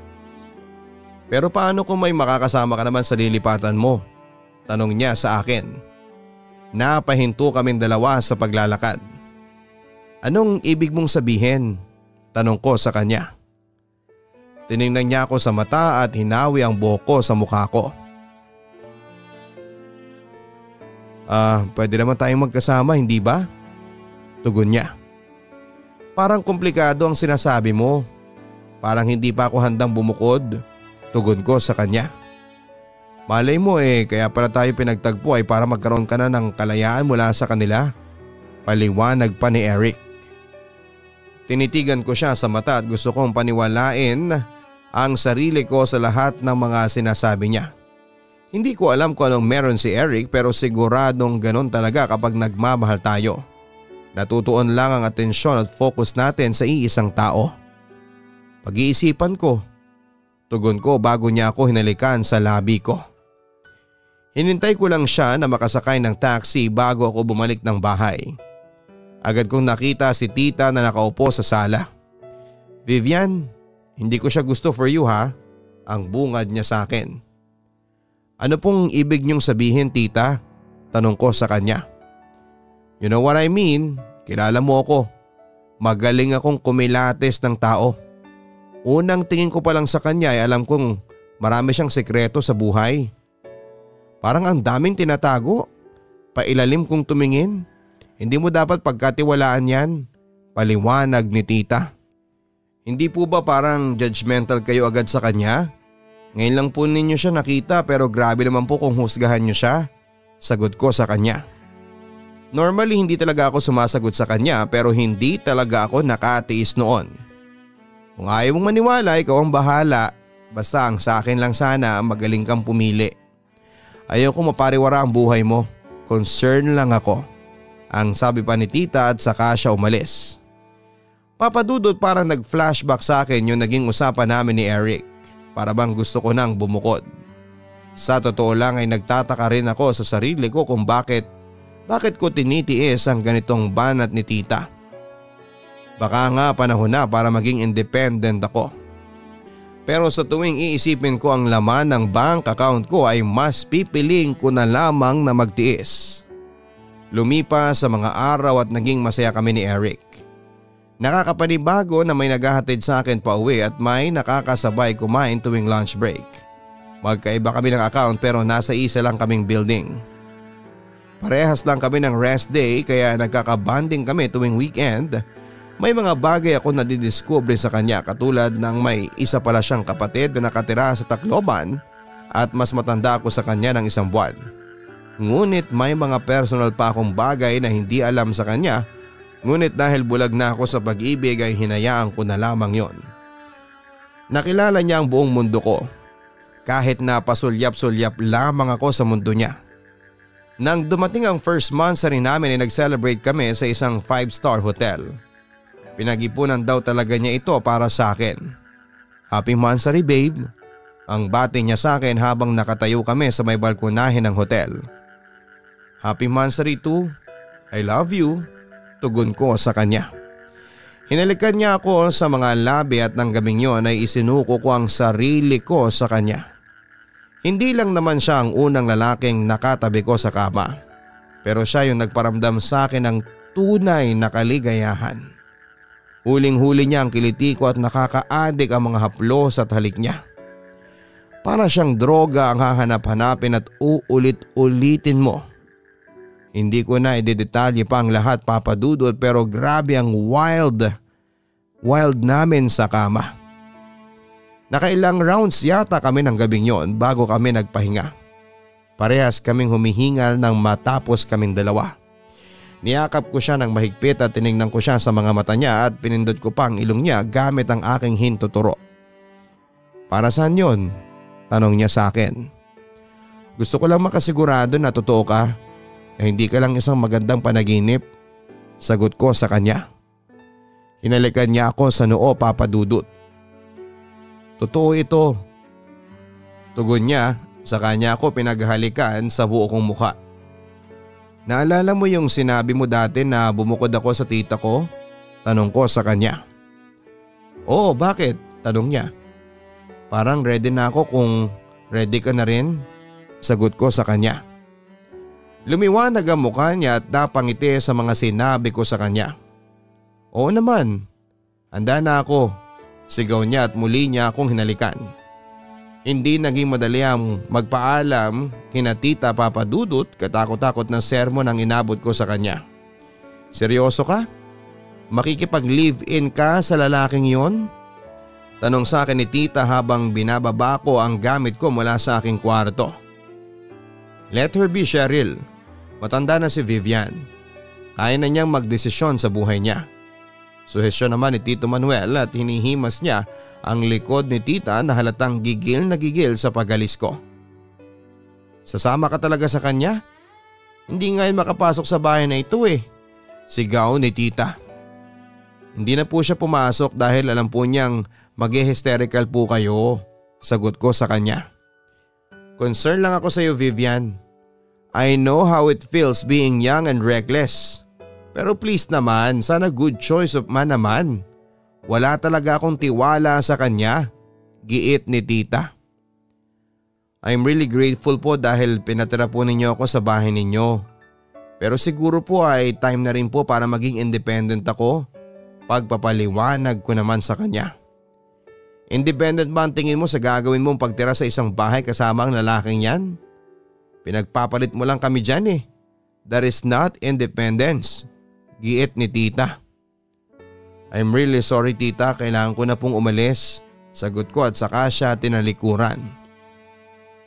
"Pero paano kung may makakasama ka naman sa lilipatan mo?" tanong niya sa akin. Napahinto kaming dalawa sa paglalakad. "Anong ibig mong sabihin?" tanong ko sa kanya. Tiningnan niya ako sa mata at hinawi ang buhok ko sa mukha ko. Pwede naman tayong magkasama, hindi ba?" tugon niya. "Parang komplikado ang sinasabi mo. Parang hindi pa ako handang bumukod," tugon ko sa kanya. "Malay mo kaya pala tayo pinagtagpo ay para magkaroon ka na ng kalayaan mula sa kanila." Paliwanag pa ni Eric. Tinitigan ko siya sa mata at gusto kong paniwalain ang sarili ko sa lahat ng mga sinasabi niya. Hindi ko alam kung anong meron si Eric pero siguradong ganon talaga kapag nagmamahal tayo. Natutuon lang ang atensyon at focus natin sa iisang tao. "Pag-iisipan ko," tugon ko bago niya ako hinalikan sa labi ko. Hinintay ko lang siya na makasakay ng taxi bago ako bumalik ng bahay. Agad kong nakita si tita na nakaupo sa sala. "Vivian, hindi ko siya gusto for you ha," ang bungad niya sa akin. "Ano pong ibig niyong sabihin tita?" tanong ko sa kanya. "You know what I mean, kilala mo ako. Magaling akong kumilates ng tao. Unang tingin ko pa lang sa kanya ay alam kong marami siyang sekreto sa buhay. Parang ang daming tinatago. Pailalim kong tumingin. Hindi mo dapat pagkatiwalaan yan." Paliwanag ni tita. "Hindi po ba parang judgmental kayo agad sa kanya? Ngayon lang po ninyo siya nakita pero grabe naman po kung husgahan niyo siya." Sagot ko sa kanya. Normally hindi talaga ako sumasagot sa kanya pero hindi talaga ako nakatiis noon. Kung ayaw mong maniwala, ikaw ang bahala. Basta ang sa akin lang sana magaling kang pumili. Ayaw ko mapariwara ang buhay mo. Concern lang ako. Ang sabi pa ni tita at saka siya umalis. Papa Dudut, parang nag-flashback sa akin yung naging usapan namin ni Eric. Para bang gusto ko nang bumukod. Sa totoo lang ay nagtataka rin ako sa sarili ko kung bakit ko tinitiis ang ganitong banat ni tita. Baka nga panahon na para maging independent ako. Pero sa tuwing iisipin ko ang laman ng bank account ko ay mas pipiling ko na lamang na magtiis. Lumipas sa mga araw at naging masaya kami ni Eric. Nakakapanibago na may naghahatid sa akin pa uwi at may nakakasabay kumain tuwing lunch break. Magkaiba kami ng account pero nasa isa lang kaming building. Parehas lang kami ng rest day kaya nagkakabanding kami tuwing weekend. May mga bagay ako nadidiscover sa kanya katulad ng may isa pala siyang kapatid na nakatira sa Tacloban at mas matanda ako sa kanya ng 1 buwan. Ngunit may mga personal pa akong bagay na hindi alam sa kanya. Ngunit dahil bulag na ako sa pag-ibig ay hinayaan ko na lamang yon. Nakilala niya ang buong mundo ko kahit na pasulyap-sulyap lamang ako sa mundo niya. Nang dumating ang first monthsary namin ay nag-celebrate kami sa isang 5-star hotel. Pinag-ipunan daw talaga niya ito para sa akin. Happy monthsary babe, ang bati niya sa akin habang nakatayo kami sa may balkonahe ng hotel. Happy monthsary too, I love you, tugon ko sa kanya. Hinalikan niya ako sa mga labi at nang gabing yon ay isinuko ko ang sarili ko sa kanya. Hindi lang naman siya ang unang lalaking nakatabi ko sa kama, pero siya yung nagparamdam sa akin ng tunay na kaligayahan. Huling-huli niya ang kiliti ko at nakakaadik ang mga haplos at halik niya. Para siyang droga ang hahanap-hanapin at uulit-ulitin mo. Hindi ko na idedetalye pa ang lahat, Papa Dudut, pero grabe ang wild namin sa kama. Nakailang rounds yata kami ng gabing yon bago kami nagpahinga. Parehas kaming humihingal nang matapos kaming dalawa. Niyakap ko siya ng mahigpit at tinignan ko siya sa mga mata niya at pinindot ko pa ang ilong niya gamit ang aking hintuturo. Para saan yon? Tanong niya sa akin. Gusto ko lang makasigurado na totoo ka, na hindi ka lang isang magandang panaginip. Sagot ko sa kanya. Hinalikan niya ako sa noo, Papa Dudut. Totoo ito. Tugon niya, sa kanya ako pinaghalikan sa buo kong mukha. Naalala mo yung sinabi mo dati na bumukod ako sa tita ko? Tanong ko sa kanya. Oo, bakit? Tanong niya. Parang ready na ako kung ready ka na rin. Sagot ko sa kanya. Lumiwanag ang mukha niya at napangiti sa mga sinabi ko sa kanya. Oo naman, handa na ako. Sigaw niya at muli niya akong hinalikan. Hindi naging madali ang magpaalam kina Tita Papa Dudut, katakot-takot na sermon ang inabot ko sa kanya. Seryoso ka? Makikipag-live-in ka sa lalaking yon? Tanong sa akin ni Tita habang binababa ko ang gamit ko mula sa aking kwarto. Let her be, Cheryl. Matanda na si Vivian. Kaya na niyang magdesisyon sa buhay niya. Suhesyon naman ni Tito Manuel at hinihimas niya ang likod ni Tita na halatang gigil na gigil sa pagalis ko. Sasama ka talaga sa kanya? Hindi ngayon makapasok sa bahay na ito eh. Sigaw ni Tita. Hindi na po siya pumasok dahil alam po niyang mag-hysterical po kayo. Sagot ko sa kanya. Concern lang ako sa iyo, Vivian. I know how it feels being young and reckless. Pero please naman, sana good choice of man naman. Wala talaga akong tiwala sa kanya. Giit ni Tita. I'm really grateful po dahil pinatira po ninyo ako sa bahay ninyo. Pero siguro po ay time na rin po para maging independent ako. Pagpapaliwanag ko naman sa kanya. Independent ba ang tingin mo sa gagawin mong pagtira sa isang bahay kasama ang lalaking yan? Pinagpapalit mo lang kami dyan eh. That is not independence. Giit ni Tita. I'm really sorry Tita, kailangan ko na pong umalis. Sagot ko at saka siya tinalikuran.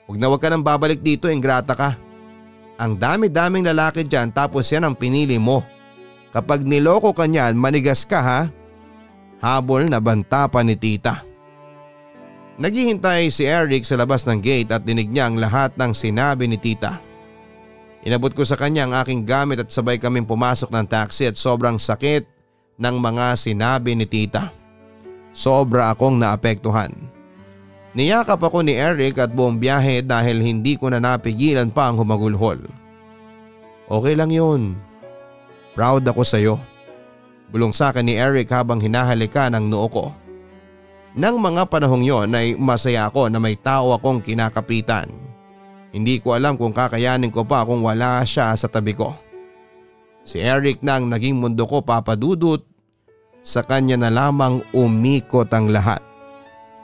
Huwag ka nang babalik dito, ingrata ka. Ang dami-daming lalaki dyan tapos yan ang pinili mo. Kapag niloko ka niyan, manigas ka ha? Habol na banta pa ni Tita. Naghihintay si Eric sa labas ng gate at dinig niya ang lahat ng sinabi ni Tita. Inabot ko sa kanya ang aking gamit at sabay kaming pumasok ng taxi at sobrang sakit ng mga sinabi ni Tita. Sobra akong naapektuhan. Niyakap ako ni Eric at buong biyahe dahil hindi ko na napigilan pa ang humagulhol. Okay lang yun. Proud ako sa iyo. Bulong sa akin ni Eric habang hinahalikan ang noo ko. Nang mga panahong yon ay masaya ako na may tao akong kinakapitan. Hindi ko alam kung kakayanin ko pa kung wala siya sa tabi ko. Si Eric na ang naging mundo ko, Papa Dudut. Sa kanya na lamang umikot ang lahat.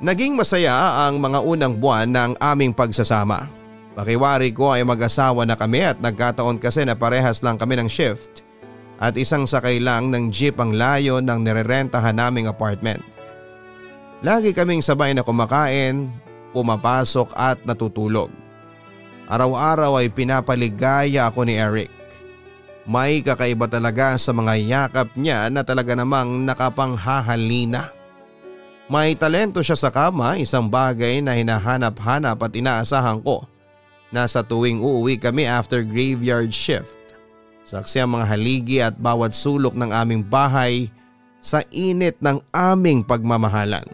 Naging masaya ang mga unang buwan ng aming pagsasama. Pakiwari ko ay mag-asawa na kami at nagkataon kasi na parehas lang kami ng shift at isang sakay lang ng jeep ang layo ng nirerentahan naming apartment. Lagi kaming sabay na kumakain, pumapasok at natutulog. Araw-araw ay pinapaligaya ako ni Eric. May kakaiba talaga sa mga yakap niya na talaga namang nakapanghahalina. May talento siya sa kama, isang bagay na hinahanap-hanap at inaasahan ko na sa tuwing uuwi kami after graveyard shift. Saksi ang mga haligi at bawat sulok ng aming bahay sa init ng aming pagmamahalan.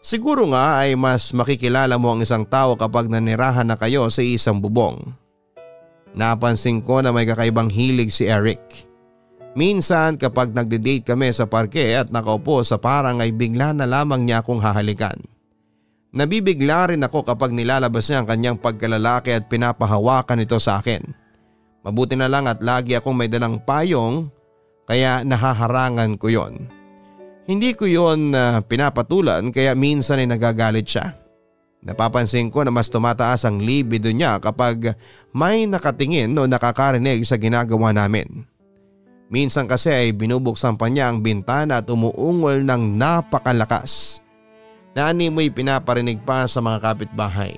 Siguro nga ay mas makikilala mo ang isang tao kapag nanirahan na kayo sa isang bubong. Napansin ko na may kakaibang hilig si Eric. Minsan kapag nagde-date kami sa parke at nakaupo sa parang ay bigla na lamang niya akong hahalikan. Nabibigla rin ako kapag nilalabas niya ang kanyang pagkalalaki at pinapahawakan ito sa akin. Mabuti na lang at lagi akong may dalang payong kaya nahaharangan ko yon. Hindi ko yon pinapatulan kaya minsan ay nagagalit siya. Napapansin ko na mas tumataas ang libido niya kapag may nakatingin o nakakarinig sa ginagawa namin. Minsan kasi ay binubuksan pa niya ang bintana at umuungol ng napakalakas. Naanimoy pinaparinig pa sa mga kapitbahay.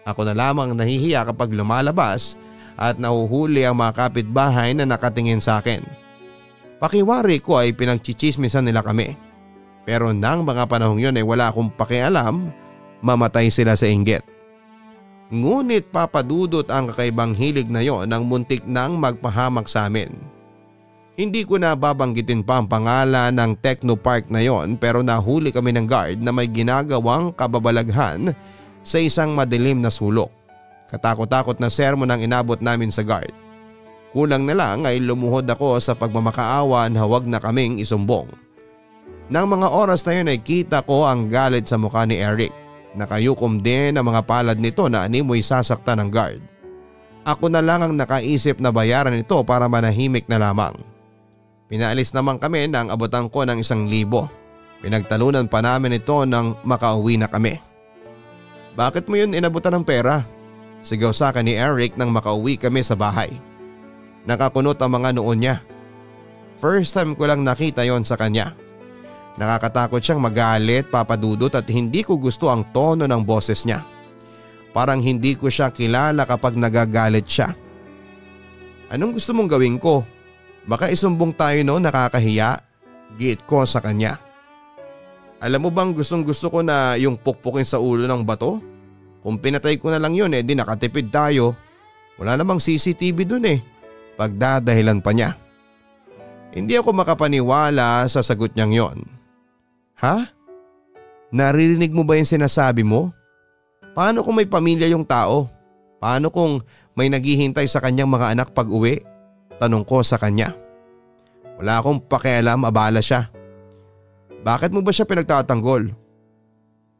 Ako na lamang nahihiya kapag lumalabas at nahuhuli ang mga kapitbahay na nakatingin sa akin. Pakiwari ko ay pinagchichismisan nila kami. Pero nang mga panahong yun ay wala akong pakialam, mamatay sila sa inggit. Ngunit papadudot ang kakaibang hilig na yon ng muntik nang magpahamak sa amin. Hindi ko na babanggitin pa ang pangalan ng technopark na yon pero nahuli kami ng guard na may ginagawang kababalaghan sa isang madilim na sulok. Katakot-takot na sermon ang inabot namin sa guard. Kulang na lang ay lumuhod ako sa pagmamakaawa na huwag na kaming isumbong. Nang mga oras na yun ay kita ko ang galit sa mukha ni Eric. Nakayukom din ang mga palad nito na animoy sasaktan ng guard. Ako na lang ang nakaisip na bayaran ito para manahimik na lamang. Pinaalis naman kami nang abutan ko ng 1,000. Pinagtalunan pa namin ito nang makauwi na kami. Bakit mo yun inabutan ng pera? Sigaw sa akin ni Eric nang makauwi kami sa bahay. Nakakunot ang mga noon niya. First time ko lang nakita yon sa kanya. Nakakatakot siyang magalit, papadudot at hindi ko gusto ang tono ng boses niya. Parang hindi ko siya kilala kapag nagagalit siya. Anong gusto mong gawin ko? Baka isumbong tayo no, nakakahiya. Giit ko sa kanya. Alam mo bang gustong gusto ko na yung pukpukin sa ulo ng bato? Kung pinatay ko na lang yun di nakatipid tayo. Wala namang CCTV dun Pagdadahilan pa niya. Hindi ako makapaniwala sa sagot niyang yon. Ha? Naririnig mo ba yung sinasabi mo? Paano kung may pamilya yung tao? Paano kung may naghihintay sa kanyang mga anak pag uwi? Tanong ko sa kanya. Wala akong pakialam, abala siya. Bakit mo ba siya pinagtatanggol?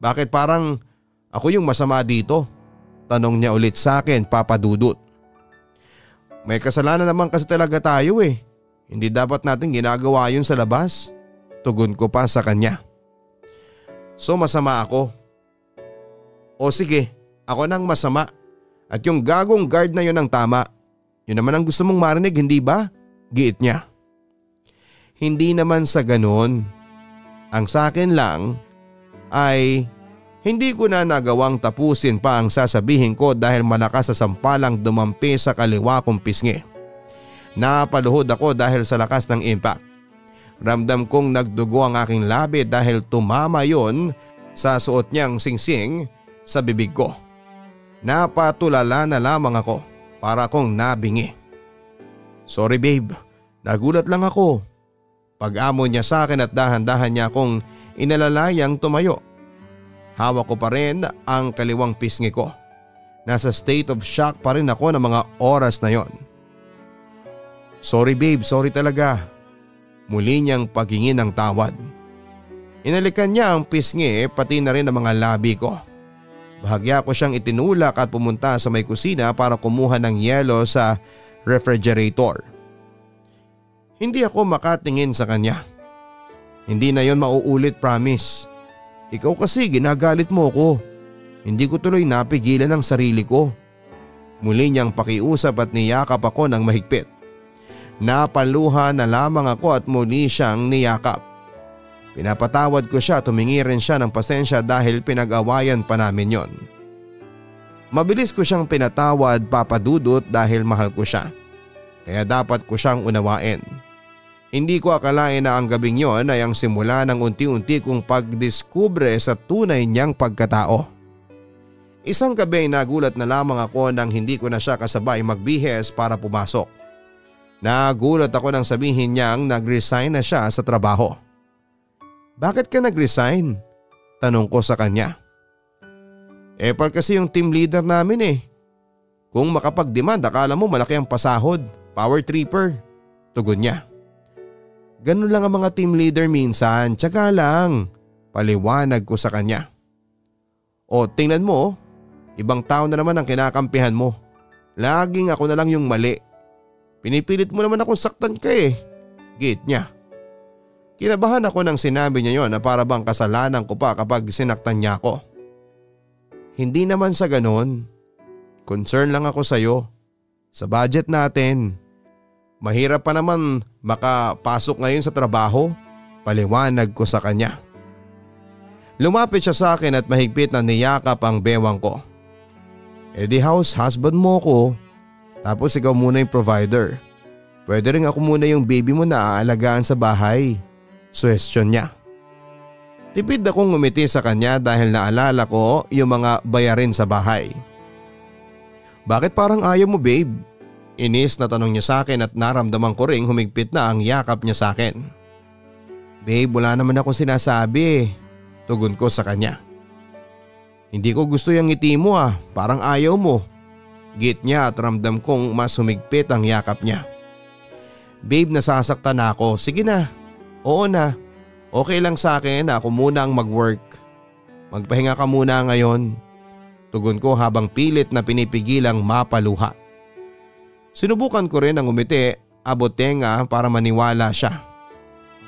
Bakit parang ako yung masama dito? Tanong niya ulit sa akin, papadudot. May kasalanan naman kasi talaga tayo Hindi dapat natin ginagawa yun sa labas. Tugon ko pa sa kanya. So masama ako? O sige, ako nang masama. At yung gagong guard na yun ang tama. Yun naman ang gusto mong marinig, hindi ba? Giit niya. Hindi naman sa ganon. Ang sa akin lang ay hindi ko na nagawang tapusin pa ang sasabihin ko dahil malakas sa sampalang dumampi sa kaliwa kong pisngi. Napaluhod ako dahil sa lakas ng impact. Ramdam kong nagdugo ang aking labi dahil tumama yon sa suot niyang singsing sa bibig ko. Napatulala na lamang ako para akong nabingi. Sorry babe, nagulat lang ako. Pag-amo niya sa akin at dahan-dahan niya akong inalalayang tumayo. Hawak ko pa rin ang kaliwang pisngi ko. Nasa state of shock pa rin ako ng mga oras na yon. Sorry babe, sorry talaga. Muli niyang paghingi ng tawad. Inalikan niya ang pisngi pati na rin ang mga labi ko. Bahagya ko siyang itinulak at pumunta sa may kusina para kumuha ng yelo sa refrigerator. Hindi ako makatingin sa kanya. Hindi na yon mauulit, promise. Ikaw kasi ginagalit mo ko. Hindi ko tuloy napigilan ang sarili ko. Muli niyang pakiusap at niyakap ako ng mahigpit. Napaluha na lamang ako at muli siyang niyakap. Pinapatawad ko siya at humingi rin siya ng pasensya dahil pinag-awayan pa namin yon. Mabilis ko siyang pinatawad, papadudot, dahil mahal ko siya. Kaya dapat ko siyang unawain. Hindi ko akalain na ang gabing yon ay ang simula ng unti-unti kong pagdiskubre sa tunay niyang pagkatao. Isang gabi ay nagulat na lamang ako nang hindi ko na siya kasabay magbihis para pumasok. Nagulat ako nang sabihin niyang nag-resign na siya sa trabaho. "Bakit ka nag-resign?" tanong ko sa kanya. "Epal kasi yung team leader namin eh. Kung makapag-demand akala mo malaki ang pasahod, power tripper," tugon niya. "Ganun lang ang mga team leader minsan, tiyaga lang," paliwanag ko sa kanya. "O tingnan mo, ibang tao na naman ang kinakampihan mo. Laging ako na lang yung mali. Pinipilit mo naman akong saktan ka eh," git niya. Kinabahan ako nang sinabi niya yon na para bang kasalanan ko pa kapag sinaktan niya ako. "Hindi naman sa ganon. Concern lang ako sa'yo. Sa budget natin. Mahirap pa naman makapasok ngayon sa trabaho," paliwanag ko sa kanya. Lumapit siya sa akin at mahigpit na niyakap ang bewang ko. "Eh di house husband mo ko. Tapos ikaw muna yung provider. Pwede rin ako muna yung baby mo na aalagaan sa bahay," suwestyon niya. Tipid akong ngumiti sa kanya dahil naalala ko yung mga bayarin sa bahay. "Bakit parang ayaw mo babe?" Inis na tanong niya sa akin at naramdaman ko ring humigpit na ang yakap niya sa akin. "Babe, wala naman akong sinasabi," tugon ko sa kanya. "Hindi ko gusto yung ngiti mo parang ayaw mo," git niya at ramdam kong mas humigpit ang yakap niya. "Babe, nasasaktan na ako. Sige na. Oo na. Okay lang sa akin na ako muna ang mag-work. Magpahinga ka muna ngayon," tugon ko habang pilit na pinipigilang mapaluha. Sinubukan ko rin ang umiti, abot tenga para maniwala siya.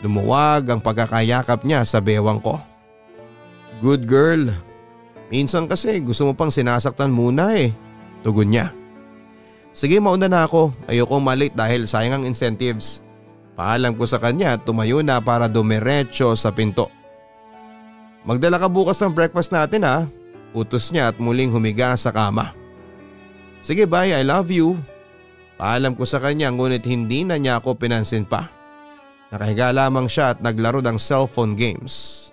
Lumuwag ang pagkakayakap niya sa bewang ko. "Good girl. Minsan kasi gusto mo pang sinasaktan muna eh," tugon niya. "Sige, mauna na ako. Ayokong malate dahil sayang ang incentives." Paalam ko sa kanya at tumayo na para dumiretso sa pinto. "Magdala ka bukas ng breakfast natin utos niya at muling humiga sa kama. "Sige bye, I love you." Paalam ko sa kanya ngunit hindi na niya ako pinansin pa. Nakahiga lamang siya at naglaro ng cellphone games.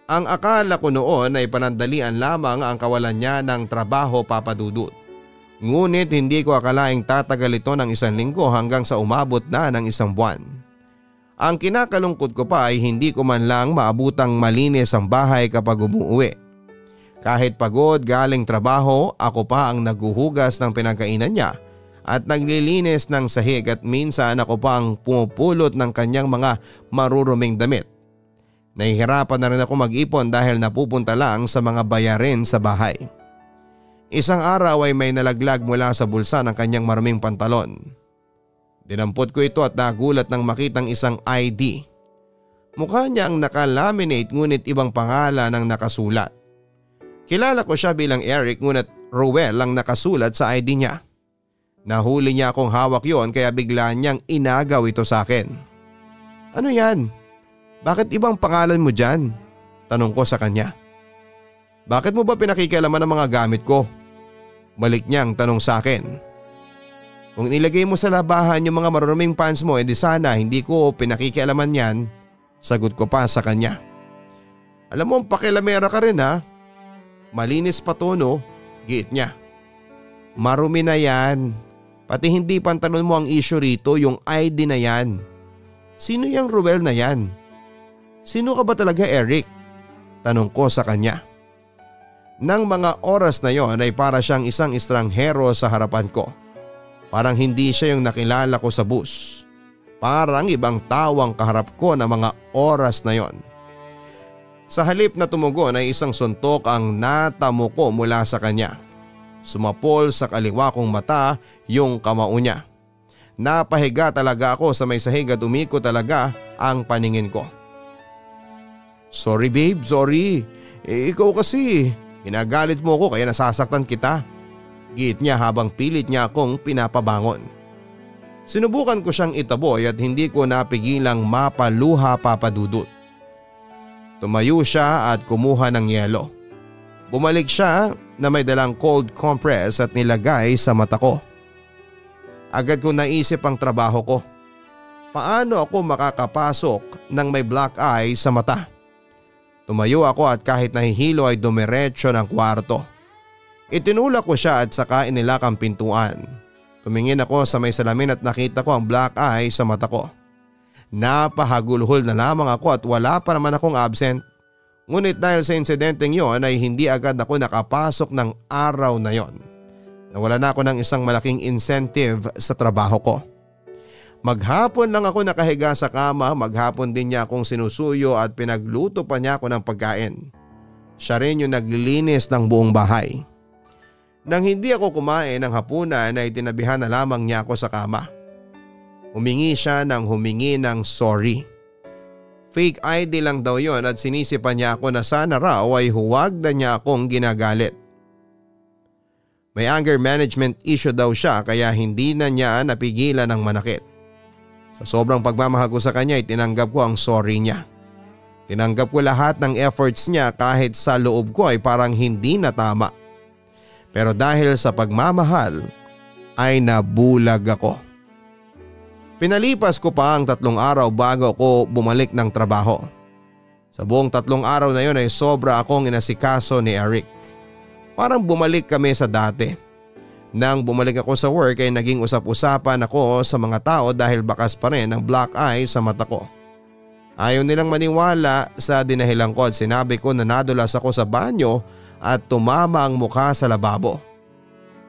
Ang akala ko noon ay panandalian lamang ang kawalan niya ng trabaho, Papa Dudut. Ngunit hindi ko akalaing tatagal ito ng 1 linggo hanggang sa umabot na ng 1 buwan. Ang kinakalungkot ko pa ay hindi ko man lang maabutang malinis ang bahay kapag umuwi. Kahit pagod galing trabaho, ako pa ang naghuhugas ng pinagkainan niya at naglilinis ng sahig at minsan ako pa ang pumupulot ng kanyang mga maruruming damit. Nahihirapan na rin ako mag-ipon dahil napupunta lang sa mga bayarin sa bahay. Isang araw ay may nalaglag mula sa bulsa ng kanyang maruming pantalon. Dinampot ko ito at nagulat nang makitang isang ID. Mukha niya ang nakalaminate ngunit ibang pangalan ang nakasulat. Kilala ko siya bilang Eric ngunit Ruel ang nakasulat sa ID niya. Nahuli niya akong hawak yon kaya bigla niyang inagaw ito sa akin. "Ano yan? Bakit ibang pangalan mo dyan?" tanong ko sa kanya. "Bakit mo ba pinakikialaman ang mga gamit ko?" balik niyang tanong sa akin. "Kung nilagay mo sa labahan yung mga maruruming pants mo, edi sana hindi ko pinakikialaman yan," sagot ko pa sa kanya. "Alam mo, pakilamera ka rin Malinis pa to no," giit niya. "Marumi na yan. Pati hindi pantalon mo ang issue rito, yung ID na yan. Sino yung Ruel na yan? Sino ka ba talaga, Eric?" tanong ko sa kanya. Nang mga oras na yon ay para siyang isang estranghero sa harapan ko. Parang hindi siya yung nakilala ko sa bus. Parang ibang tawang kaharap ko na mga oras na yon. Sa halip na tumugon ay isang suntok ang natamo ko mula sa kanya. Sumapol sa kaliwa kong mata yung kamao niya. Napahiga talaga ako sa may sahig at umiko talaga ang paningin ko. "Sorry babe, sorry. Ikaw kasi. Ginagalit mo ako kaya nasasaktan kita," giit niya habang pilit niya akong pinapabangon. Sinubukan ko siyang itaboy at hindi ko napigilang mapaluha, Papa Dudut. Tumayo siya at kumuha ng yelo. Bumalik siya na may dalang cold compress at nilagay sa mata ko. Agad ko naisip ang trabaho ko. Paano ako makakapasok ng may black eye sa mata? Tumayo ako at kahit nahihilo ay dumiretso ng kwarto. Itinulak ko siya at saka inilak ang pintuan. Tumingin ako sa may salamin at nakita ko ang black eye sa mata ko. Napahagulhol na lamang ako at wala pa naman akong absent. Ngunit dahil sa insidenteng yon ay hindi agad ako nakapasok ng araw na yon. Nawala na ako ng isang malaking incentive sa trabaho ko. Maghapon lang ako nakahiga sa kama, maghapon din niya akong sinusuyo at pinagluto pa niya ako ng pagkain. Siya rin yung naglilinis ng buong bahay. Nang hindi ako kumain ng hapunan ay tinabihan na lamang niya ako sa kama. Humingi siya ng humingi ng sorry. Fake ID lang daw yon at sinisipan niya ako na sana raw ay huwag na niya akong ginagalit. May anger management issue daw siya kaya hindi na niya napigilan ng manakit. Sa sobrang pagmamahal ko sa kanya ay tinanggap ko ang sorry niya. Tinanggap ko lahat ng efforts niya kahit sa loob ko ay parang hindi na tama. Pero dahil sa pagmamahal ay nabulag ako. Pinalipas ko pa ang 3 araw bago ako bumalik ng trabaho. Sa buong 3 araw na yon ay sobra akong inasikaso ni Eric. Parang bumalik kami sa dati. Nang bumalik ako sa work ay naging usap-usapan ako sa mga tao dahil bakas pa rin ang black eye sa mata ko. Ayaw nilang maniwala sa dinahilan ko at sinabi ko na nadulas ako sa banyo at tumama ang mukha sa lababo.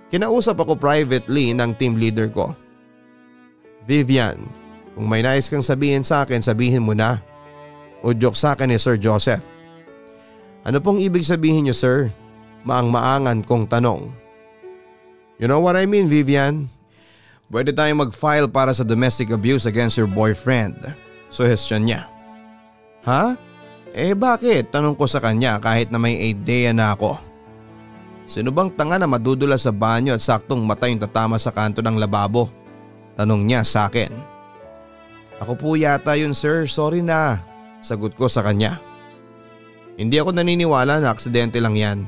Kinausap ako privately ng team leader ko. Vivian, kung may nais kang sabihin sa akin, sabihin mo na. Udyok sa akin ni Sir Joseph. Ano pong ibig sabihin niyo, sir? Maang-maangan kong tanong. You know what I mean, Vivian? Pwede tayong mag-file para sa domestic abuse against your boyfriend. Suhestyon niya. Ha? Bakit? Tanong ko sa kanya kahit na may idea na ako. Sino bang tanga na madudula sa banyo at saktong mata yung tatama sa kanto ng lababo? Tanong niya sa akin. Ako po yata yun, sir. Sorry na. Sagot ko sa kanya. Hindi ako naniniwala na aksidente lang yan.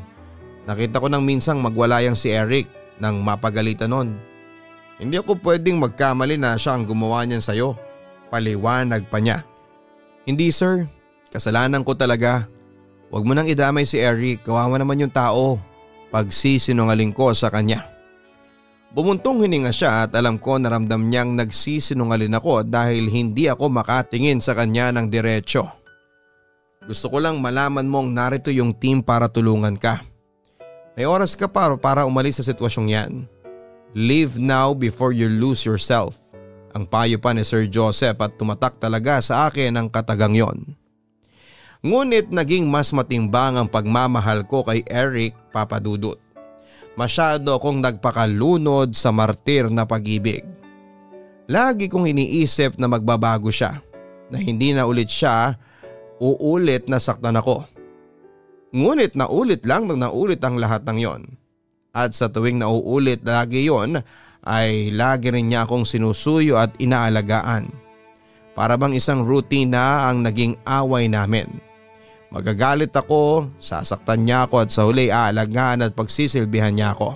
Nakita ko nang minsang magwalayang si Eric nang mapagalitan nun. Hindi ako pwedeng magkamali na siya ang gumawa niyan sa'yo. Paliwanag pa niya. Hindi, sir. Kasalanan ko talaga. Huwag mo nang idamay si Eric. Kawawa naman yung tao. Pagsisinungaling ko sa kanya. Bumuntong hininga siya at alam ko na ramdam niyang nagsisinungaling ako dahil hindi ako makatingin sa kanya ng diretsyo. Gusto ko lang malaman mong narito yung team para tulungan ka. May oras ka para umalis sa sitwasyong yan. Leave now before you lose yourself. Ang payo pa ni Sir Joseph at tumatak talaga sa akin ang katagang yon. Ngunit naging mas matimbang ang pagmamahal ko kay Eric, Papa Dudut. Masyado akong nagpakalunod sa martir na pag-ibig. Lagi kong iniisip na magbabago siya, na hindi na ulit siya uulit na saktan ako. Ngunit naulit lang nang naulit ang lahat ng yon. At sa tuwing nauulit lagi yon ay lagi rin niya akong sinusuyo at inaalagaan. Para bang isang routine na ang naging away namin. Magagalit ako, sasaktan niya ako at sa huli aalagaan at pagsisilbihan niya ako.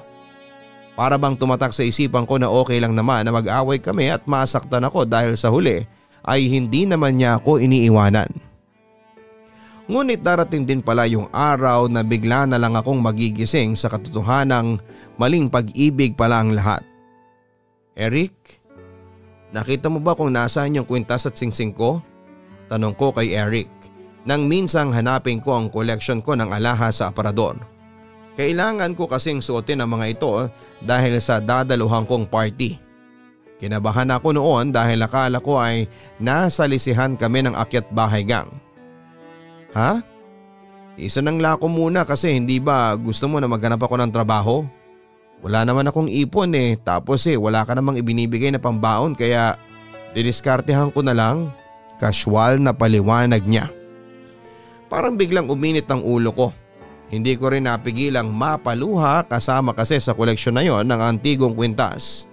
Para bang tumatak sa isipan ko na okay lang naman na mag-away kami at masaktan ako dahil sa huli ay hindi naman niya ako iniiwanan. Ngunit darating din pala yung araw na bigla na lang akong magigising sa katotohanang maling pag-ibig pala ang lahat. Eric, nakita mo ba kung nasaan yung kwintas at singsing ko? Tanong ko kay Eric nang minsang hanapin ko ang collection ko ng alahas sa aparador. Kailangan ko kasing suotin ang mga ito dahil sa dadaluhan kong party. Kinabahan ako noon dahil akala ko ay nasa lisihan kami ng akyat bahay gang. Ha? Isa nang lako muna kasi hindi ba gusto mo na maghanap ako ng trabaho? Wala naman akong ipon tapos wala ka namang ibinibigay na pambaon kaya didiskartehan ko na lang. Casual na paliwanag niya. Parang biglang uminit ang ulo ko. Hindi ko rin napigilang mapaluha kasama kasi sa koleksyon na yon ng antigong kwintas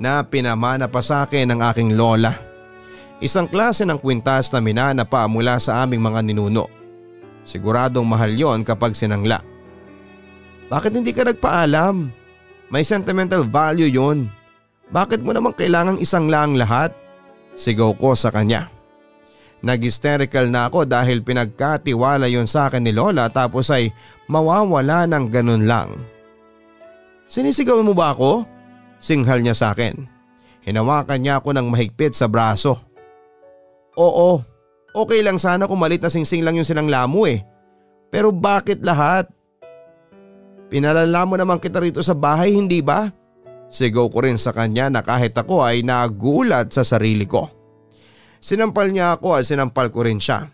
na pinamana pa sa akin ng aking lola. Isang klase ng kwintas na minana pa mula sa aming mga ninuno. Siguradong mahal yon kapag sinangla. Bakit hindi ka nagpaalam? May sentimental value yon. Bakit mo naman kailangang isang lang lahat? Sigaw ko sa kanya. Nag-hysterical na ako dahil pinagkatiwala yon sa akin ni Lola tapos ay mawawala ng ganun lang. Sinisigaw mo ba ako? Singhal niya sa akin. Hinawakan niya ako ng mahigpit sa braso. Oo, okay lang sana kung malit na singsing lang yung sinangla mo eh. Pero bakit lahat? Pinalala mo naman kita rito sa bahay, hindi ba? Sigaw ko rin sa kanya na kahit ako ay nagulat sa sarili ko. Sinampal niya ako at sinampal ko rin siya.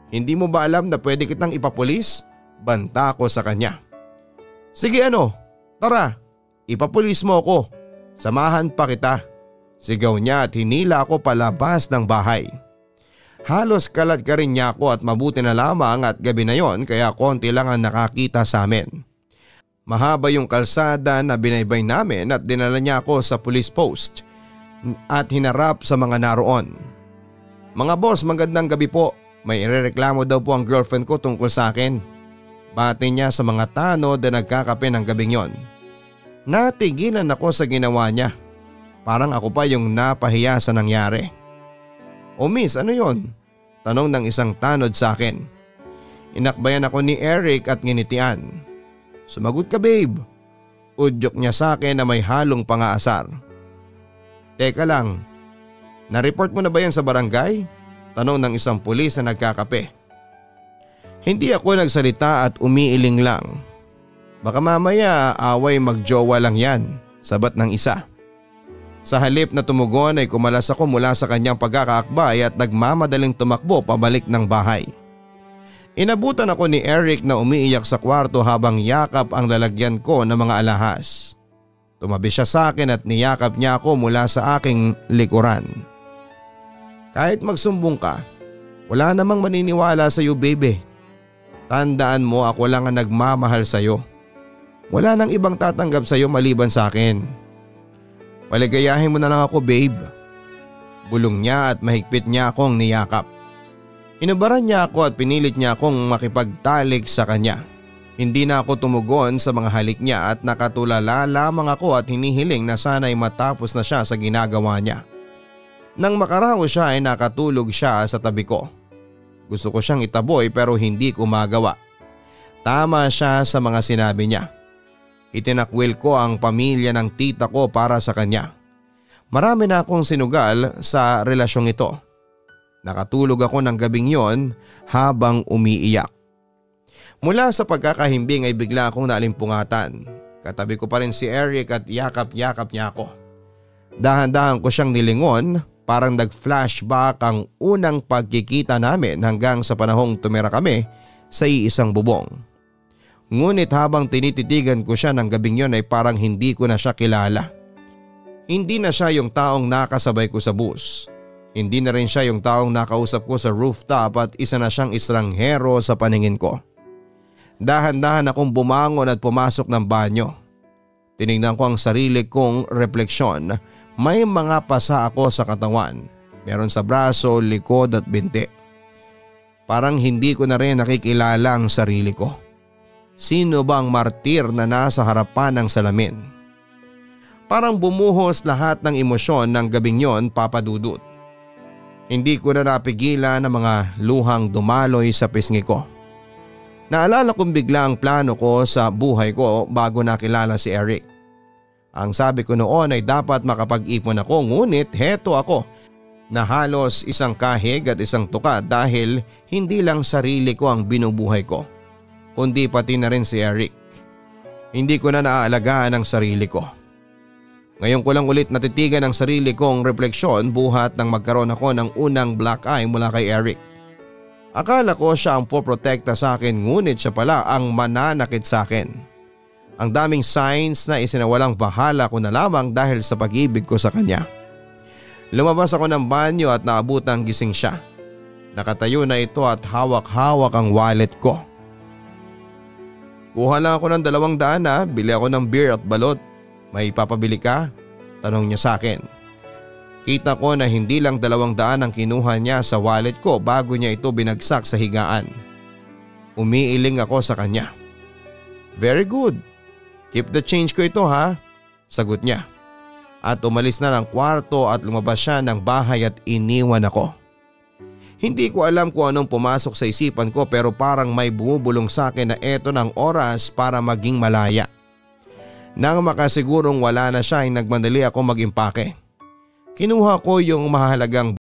Hindi mo ba alam na pwede kitang ipapulis? Banta ko sa kanya. Sige tara, ipapulis mo ako. Samahan pa kita. Sigaw niya at hinila ako palabas ng bahay. Halos kalad ka rin niya ako at mabuti na lamang at gabi na yon kaya konti lang ang nakakita sa amin. Mahaba yung kalsada na binaybay namin at dinala niya ako sa police post at hinarap sa mga naroon. Mga boss, magandang gabi po. May irereklamo daw po ang girlfriend ko tungkol sa akin. Bati niya sa mga tanod na nagkakape ng gabing yon. Natigilan ako sa ginawa niya. Parang ako pa yung napahiya sa nangyari. O miss, ano yon? Tanong ng isang tanod sa akin. Inakbayan ako ni Eric at nginitian. Sumagot ka babe. Udyok niya sa akin na may halong pangaasar. Teka lang. Na-report mo na ba yan sa barangay? Tanong ng isang pulis na nagkakape. Hindi ako nagsalita at umiiling lang. Baka mamaya away magjowa lang yan, sabat ng isa. Sa halip na tumugon ay kumalas ako mula sa kanyang pagkakaakbay at nagmamadaling tumakbo pabalik ng bahay. Inabutan ako ni Eric na umiiyak sa kwarto habang yakap ang lalagyan ko ng mga alahas. Tumabi siya sa akin at niyakap niya ako mula sa aking likuran. Kahit magsumbong ka, wala namang maniniwala sa iyo baby. Tandaan mo ako lang ang nagmamahal sa iyo. Wala nang ibang tatanggap sa iyo maliban sa akin. Paligayahin mo na lang ako babe. Bulong niya at mahigpit niya akong niyakap. Inubaran niya ako at pinilit niya akong makipagtalik sa kanya. Hindi na ako tumugon sa mga halik niya at nakatulala lamang ako at hinihiling na sana'y matapos na siya sa ginagawa niya. Nang makaraos siya ay nakatulog siya sa tabi ko. Gusto ko siyang itaboy pero hindi ko magawa. Tama siya sa mga sinabi niya. Itinakwil ko ang pamilya ng tita ko para sa kanya. Marami na akong sinugal sa relasyong ito. Nakatulog ako ng gabing yon habang umiiyak. Mula sa pagkakahimbing ay bigla akong naalimpungatan. Katabi ko pa rin si Eric at yakap-yakap niya ako. Dahan-dahan ko siyang nilingon. Parang nag-flashback ang unang pagkikita namin hanggang sa panahong tumira kami sa iisang bubong. Ngunit habang tinititigan ko siya ng gabing yon ay parang hindi ko na siya kilala. Hindi na siya yung taong nakasabay ko sa bus. Hindi na rin siya yung taong nakausap ko sa rooftop at isa na siyang estranghero sa paningin ko. Dahan-dahan akong bumangon at pumasok ng banyo. Tinignan ko ang sarili kong refleksyon. May mga pasa ako sa katawan. Meron sa braso, likod at binti. Parang hindi ko na rin nakikilala ang sarili ko. Sino ba ang martir na nasa harapan ng salamin? Parang bumuhos lahat ng emosyon ng gabing yon, Papa Dudut. Hindi ko na napigilan ang mga luhang dumaloy sa pisngi ko. Naalala kong bigla ang plano ko sa buhay ko bago nakilala si Eric. Ang sabi ko noon ay dapat makapag-ipon ako ngunit heto ako na halos isang kahig at isang tuka dahil hindi lang sarili ko ang binubuhay ko, kundi pati na rin si Eric. Hindi ko na naaalagaan ang sarili ko. Ngayon ko lang ulit natitigan ang sarili kong refleksyon buhat nang magkaroon ako ng unang black eye mula kay Eric. Akala ko siya ang poprotekta sa akin ngunit siya pala ang mananakit sa akin. Ang daming signs na isinawalang bahala ko na lamang dahil sa pag-ibig ko sa kanya. Lumabas ako ng banyo at naabutang gising siya. Nakatayo na ito at hawak-hawak ang wallet ko. Kuha lang ako ng 200 na, bili ako ng beer at balot. May papabili ka? Tanong niya sa akin. Kita ko na hindi lang 200 ang kinuha niya sa wallet ko bago niya ito binagsak sa higaan. Umiiling ako sa kanya. Very good. Keep the change ko ito ha, sagot niya. at umalis na ng kwarto at lumabas siya ng bahay at iniwan ako. Hindi ko alam kung anong pumasok sa isipan ko pero parang may bumubulong sa akin na eto ng oras para maging malaya. Nang makasigurong wala na siya ay nagmadali ako mag-impake. Kinuha ko yung mahalagang